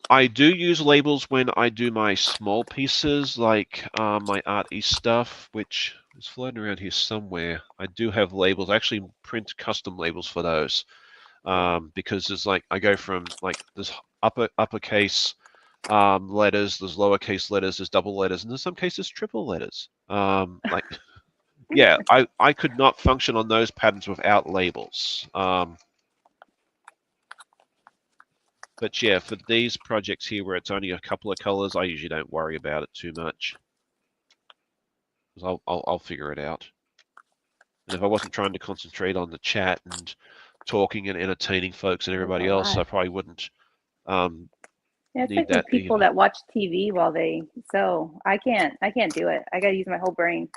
I do use labels when I do my small pieces, like my Art East stuff, which is floating around here somewhere. I do have labels. I actually print custom labels for those, because there's like I go from like there's uppercase letters, there's lowercase letters, there's double letters, and in some cases triple letters. Like yeah, I could not function on those patterns without labels. But yeah, for these projects here where it's only a couple of colors, I usually don't worry about it too much because I'll figure it out. And if I wasn't trying to concentrate on the chat and talking and entertaining folks and There's a everybody else, lot. I probably wouldn't um, Yeah, it's need like with that people either. that watch TV while they sew. I can't do it. I got to use my whole brain.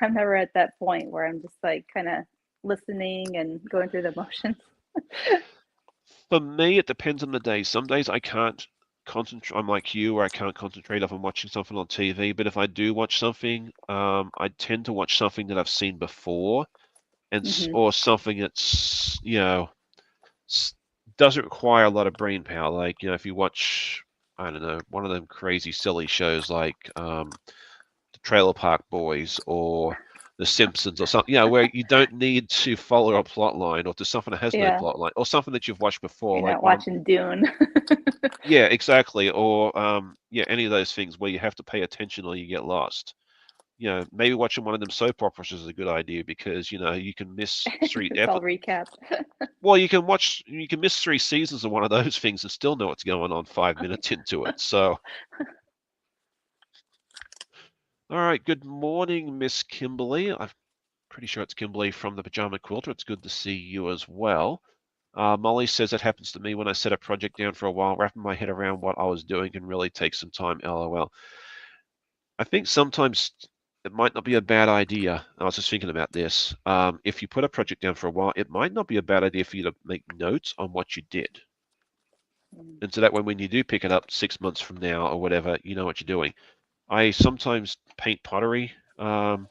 I'm never at that point where I'm just like kind of listening and going through the motions. For me, it depends on the day. Some days I can't concentrate. I'm like you, where I can't concentrate if I'm watching something on TV. But if I do watch something, I tend to watch something that I've seen before, and Hmm. or something that's doesn't require a lot of brain power. Like if you watch, I don't know, one of them crazy silly shows like the Trailer Park Boys or The Simpsons or something, where you don't need to follow a plot line or to something that has no Yeah, plot line or something that you've watched before, you're like not one of watching Dune. yeah, exactly. Or any of those things where you have to pay attention or you get lost. maybe watching one of them soap operas is a good idea because you can miss three It's all episodes. recapped. Well, you can miss 3 seasons of one of those things and still know what's going on 5 minutes into it. So, all right. Good morning, Miss Kimberly. I'm pretty sure it's Kimberly from the Pajama Quilter. It's good to see you as well. Molly says it happens to me when I set a project down for a while. Wrapping my head around what I was doing can really take some time. LOL. I think sometimes it might not be a bad idea. I was just thinking about this. If you put a project down for a while, it might not be a bad idea for you to make notes on what you did. And so that way, when you do pick it up 6 months from now or whatever, you know what you're doing. I sometimes paint pottery, and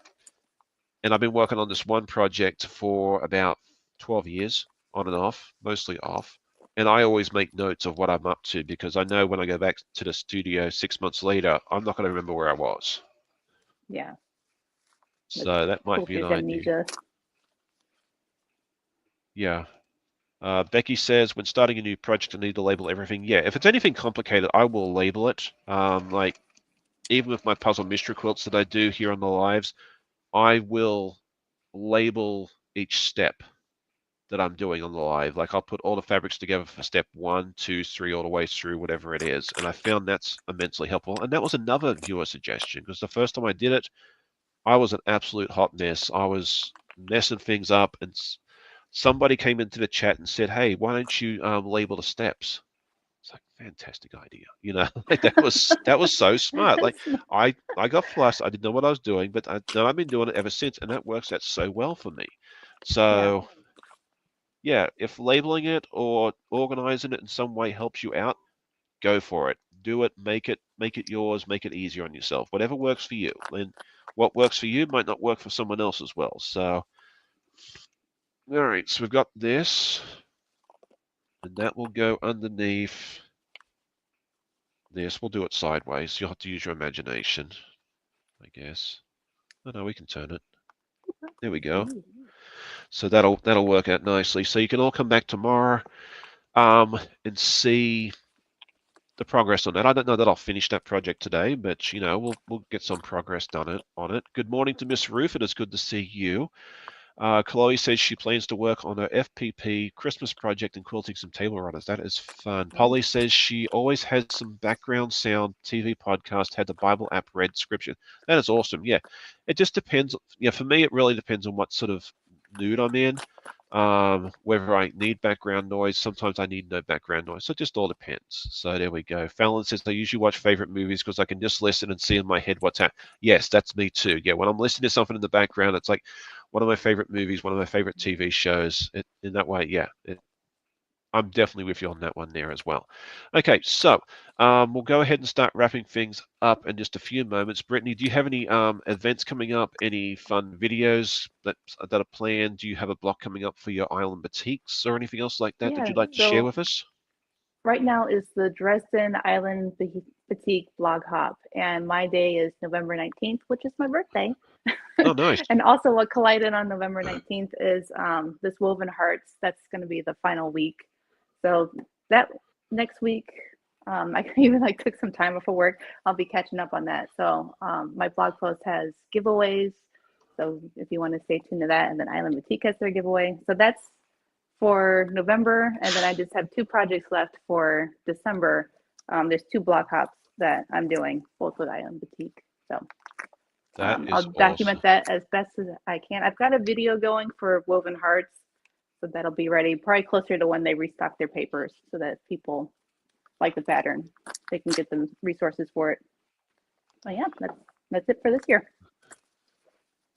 I've been working on this one project for about 12 years, on and off, mostly off. And I always make notes of what I'm up to because I know when I go back to the studio 6 months later, I'm not going to remember where I was. Yeah, that's So that might be an culture's idea. amnesia. Yeah. Becky says, when starting a new project, I need to label everything. Yeah, if it's anything complicated, I will label it. Like even with my puzzle mystery quilts that I do here on the lives, I will label each step that I'm doing on the live. Like I'll put all the fabrics together for step 1, 2, 3, all the way through whatever it is. And I found that's immensely helpful. And that was another viewer suggestion because the first time I did it, I was an absolute hot mess. I was messing things up, and somebody came into the chat and said, "Hey, why don't you label the steps?" It's like fantastic idea, like that was so smart. Like I got flustered, I didn't know what I was doing, but I've been doing it ever since, and that works out so well for me. Yeah, So yeah, if labeling it or organizing it in some way helps you out, go for it. Do it, make it yours, make it easier on yourself. Whatever works for you. And what works for you might not work for someone else as well. So all right, so we've got this, and that will go underneath this. We'll do it sideways. You'll have to use your imagination, I guess. Oh no, we can turn it. There we go. ooh, So that'll work out nicely. So you can all come back tomorrow, and see the progress on that. I don't know that I'll finish that project today, but we'll get some progress done on it. Good morning to Miss Ruth. It is good to see you. Chloe says she plans to work on her FPP Christmas project and quilting some table runners. That is fun. ooh. Polly says she always has some background sound TV podcast, had the Bible app read scripture. That is awesome. Yeah, it just depends. Yeah, for me, it really depends on what sort of mood I'm in. Whether I need background noise, sometimes I need no background noise. So it just all depends. So there we go. Fallon says I usually watch favorite movies because I can just listen and see in my head what's happening. Yes, that's me too. Yeah, when I'm listening to something in the background, it's like one of my favorite movies, one of my favorite TV shows. In that way, yeah, I'm definitely with you on that one there as well. Okay, so we'll go ahead and start wrapping things up in just a few moments. Brittany, do you have any events coming up? Any fun videos that are planned? Do you have a block coming up for your island boutiques or anything else like that Yeah, you'd like to share so with us? right now is the Dresden Island Boutique blog hop, and my day is November 19th, which is my birthday. Oh, nice. And also, what collided on November 19th is this Woven Hearts. That's going to be the final week. So that next week, I even took some time off of work. I'll be catching up on that. So my blog post has giveaways. So if you want to stay tuned to that, and then Island Boutique has their giveaway. So that's for November, and then I just have 2 projects left for December. There's 2 block hops that I'm doing, both with Island Boutique. So That I'll is document awesome. that as best as I can. I've got a video going for Woven Hearts, so that'll be ready probably closer to when they restock their papers, so that people like the pattern, they can get the resources for it. But yeah, that's it for this year.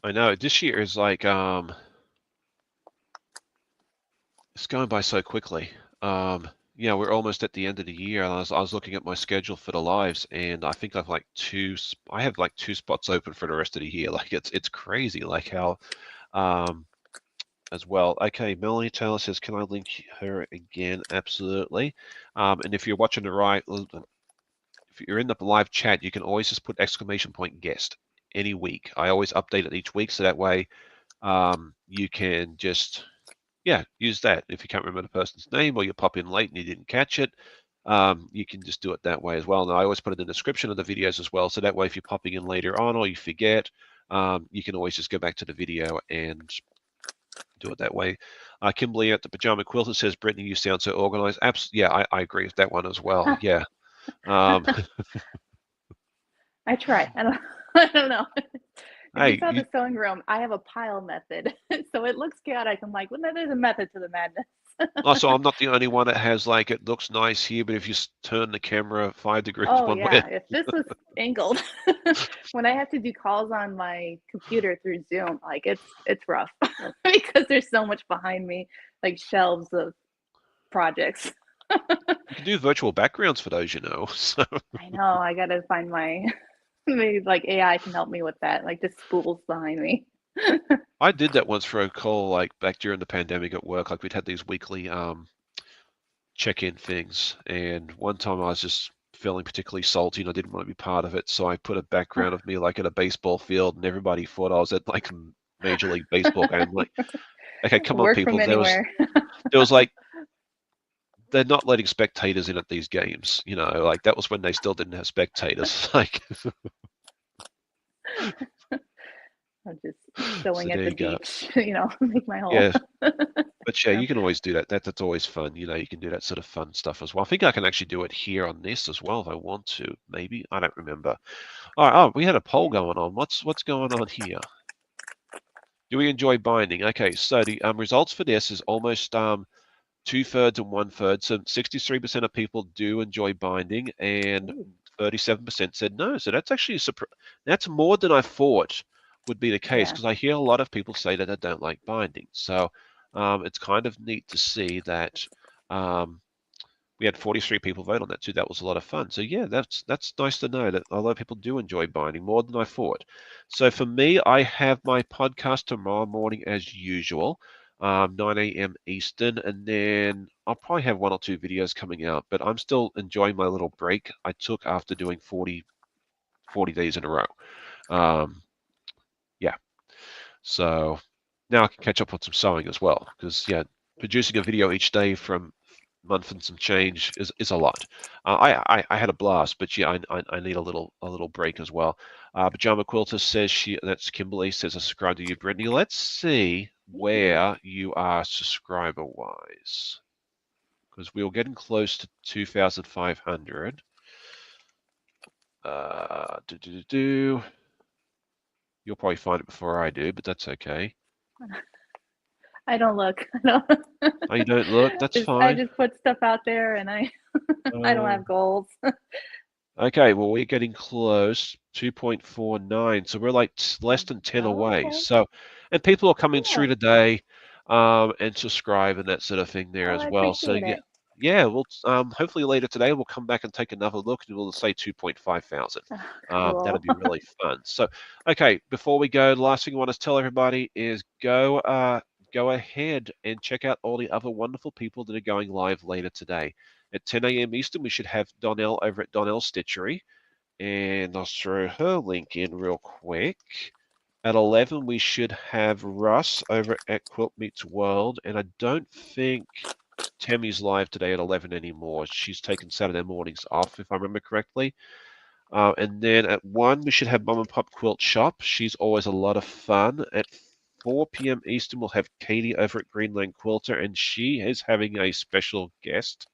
I know this year is like it's going by so quickly. Yeah, we're almost at the end of the year. And I was looking at my schedule for the lives, and I think I have like 2 spots open for the rest of the year. Like it's crazy, like how, um, as well. Okay, Melanie Taylor says, can I link her again? Absolutely. And if you're watching the right, if you're in the live chat, you can always just put exclamation point guest any week. I always update it each week, so that way, you can just use that. If you can't remember the person's name or you pop in late and you didn't catch it, you can just do it that way as well. And I always put it in the description of the videos as well. So that way, if you're popping in later on or you forget, you can always just go back to the video and do it that way. Kimberly at the Pajama Quilter says, Brittany, you sound so organized. Yeah, I agree with that one as well. Yeah. Um, I try. I don't. I don't know. If you hey, saw the sewing room, I have a pile method, so it looks chaotic. I'm like, well, no, there's a method to the madness. also, I'm not the only one that has like it looks nice here, but if you turn the camera 5 degrees Oh one way, yeah, if this was angled, when I have to do calls on my computer through Zoom, like it's rough because there's so much behind me, like shelves of projects. you can do virtual backgrounds for those, you know. So I know I gotta find my maybe like AI can help me with that, like just spools behind me. I did that once for a call, like back during the pandemic at work. Like we'd had these weekly check-in things, and one time I was just feeling particularly salty and I didn't want to be part of it, so I put a background of me like at a baseball field, and everybody thought I was at like a Major League Baseball game. Like, okay, come on, Work from people. anywhere. There was like they're not letting spectators in at these games. You know, like that was when they still didn't have spectators. Like, I'm just so sewing at there the you go. beach, make my hole. Yeah, but yeah, you can always do that. That's always fun. You know, you can do that sort of fun stuff as well. I think I can actually do it here on this as well if I want to. Maybe I don't remember. All right. Oh, we had a poll going on. What's going on here? Do we enjoy binding? Okay, so the results for this is almost 2/3 and 1/3. So 63% of people do enjoy binding, and Ooh, 37% said no. So that's actually that's more than I thought would be the case, yeah. because I hear a lot of people say that they don't like binding. So it's kind of neat to see that um, we had 43 people vote on that too. That was a lot of fun. So yeah, that's nice to know that a lot of people do enjoy binding more than I thought. So for me, I have my podcast tomorrow morning as usual, 9 a.m. Eastern, and then I'll probably have one or two videos coming out. But I'm still enjoying my little break I took after doing 40 days in a row. Um, yeah, so now I can catch up on some sewing as well, because yeah, producing a video each day from month and some change is a lot. I had a blast, but yeah, I need a little break as well. Pajama Quilter says that's Kimberly says I subscribe to you, Brittany. Let's see Thank you. where you are subscriber wise, because we were getting close to 2,500. Do, do, do, do. You'll probably find it before I do, but that's okay. I don't look. I don't. Oh, you don't look? That's I fine. just put stuff out there, and I don't Uh, have goals. Okay, well, we're getting close, 2.49. So we're like less than 10 Oh, away. okay. So, and people are coming through Yeah. today, and subscribe and that sort of thing there Oh, as I well. So appreciate yeah, it. yeah, we'll hopefully later today we'll come back and take another look and we'll say 2.5 thousand. Oh, That'd cool. be really fun. So, okay, before we go, the last thing I want to tell everybody is go ahead and check out all the other wonderful people that are going live later today. At 10 a.m. Eastern, we should have Donnell over at Donnell Stitchery, and I'll throw her link in real quick. At 11, we should have Russ over at Quilt Meets World, and I don't think Tammy's live today at 11 anymore. She's taken Saturday mornings off, if I remember correctly. And then at 1, we should have Mum and Pop Quilt Shop. She's always a lot of fun. At 4 p.m. Eastern, we'll have Katie over at Greenland Quilter, and she is having a special guest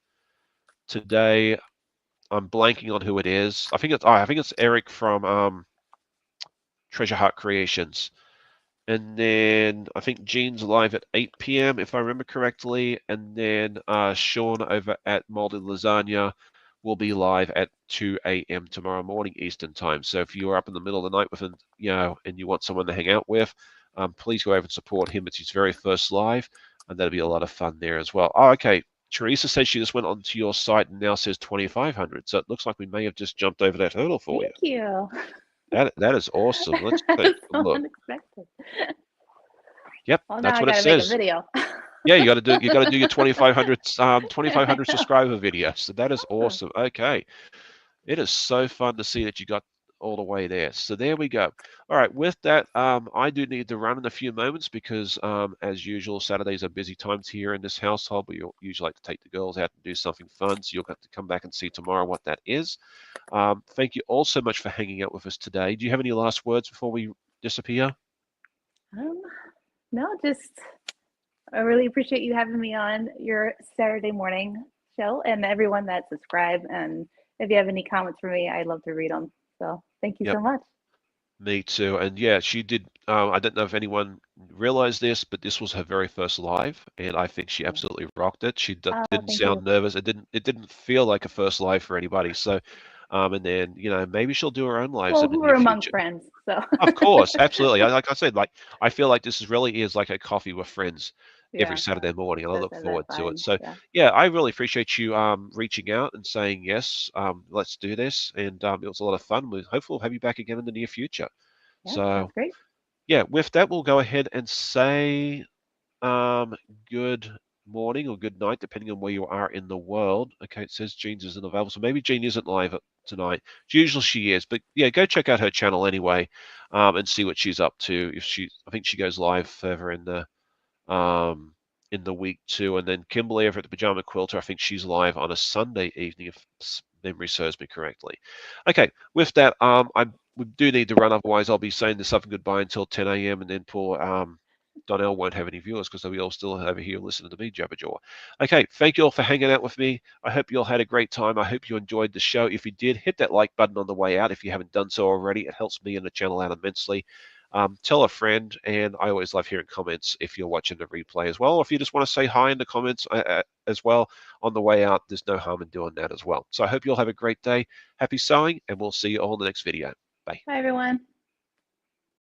today. I'm blanking on who it is. I think it's Eric from Treasure Heart Creations. And then I think Jean's live at 8 p.m. if I remember correctly. And then Sean over at Molded Lasagna will be live at 2 a.m. tomorrow morning Eastern time. So if you're up in the middle of the night with and you want someone to hang out with, please go over and support him. It's his very first live, and that'll be a lot of fun there as well. Oh, okay. Teresa says she just went onto your site and now says 2,500. So it looks like we may have just jumped over that hurdle for you. Thank you. That is awesome. Let's That take was a so look. unexpected. Yep, Well, now that's I what it got to make a says. video. Yeah, you got to do your 2,500 subscriber video. So that is Awesome. awesome. Okay. It is so fun to see that you got all the way there. So there we go. All right, with that, I do need to run in a few moments because, as usual, Saturdays are busy times here in this household. We usually like to take the girls out and do something fun. So you'll have to come back and see tomorrow what that is. Thank you all so much for hanging out with us today. Do you have any last words before we disappear? Um, no, just I really appreciate you having me on your Saturday morning show and everyone that subscribed. And if you have any comments for me, I'd love to read them. So thank you Yep. so much. Me too. And yeah, she did. I don't know if anyone realized this, but this was her very first live, and I think she absolutely rocked it. She Oh, didn't thank you. sound nervous. It didn't feel like a first live for anybody. So, and then maybe she'll do her own lives Well, in the we're near among future. friends, so Of course, absolutely. Like I said, like I feel like this is really is like a coffee with friends every yeah, Saturday morning, and I does look have that forward to it. vibe. So Yeah, yeah, I really appreciate you reaching out and saying yes. Let's do this, and it was a lot of fun. We hopefully we'll have you back again in the near future. yeah, sounds So great. yeah, with that, we'll go ahead and say um, good morning or good night, depending on where you are in the world. Okay, it says Jeans isn't available, so maybe Jean isn't live tonight. Usually she is, but yeah, go check out her channel anyway, and see what she's up to. I think she goes live further um, in the week too. And then Kimberly over at the Pajama Quilter, I think she's live on a Sunday evening, if memory serves me correctly. Okay, with that, we do need to run, otherwise I'll be saying this up and goodbye until 10 a.m. and then poor Donnell won't have any viewers because they'll be all still over here listening to me jabberjaw. Okay, thank you all for hanging out with me. I hope you all had a great time. I hope you enjoyed the show. If you did, hit that like button on the way out if you haven't done so already. It helps me and the channel out immensely. Tell a friend, and I always love hearing comments if you're watching the replay as well, or if you just want to say hi in the comments as well on the way out. There's no harm in doing that as well. So I hope you all have a great day. Happy sewing, and we'll see you all in the next video. Bye. Bye, everyone.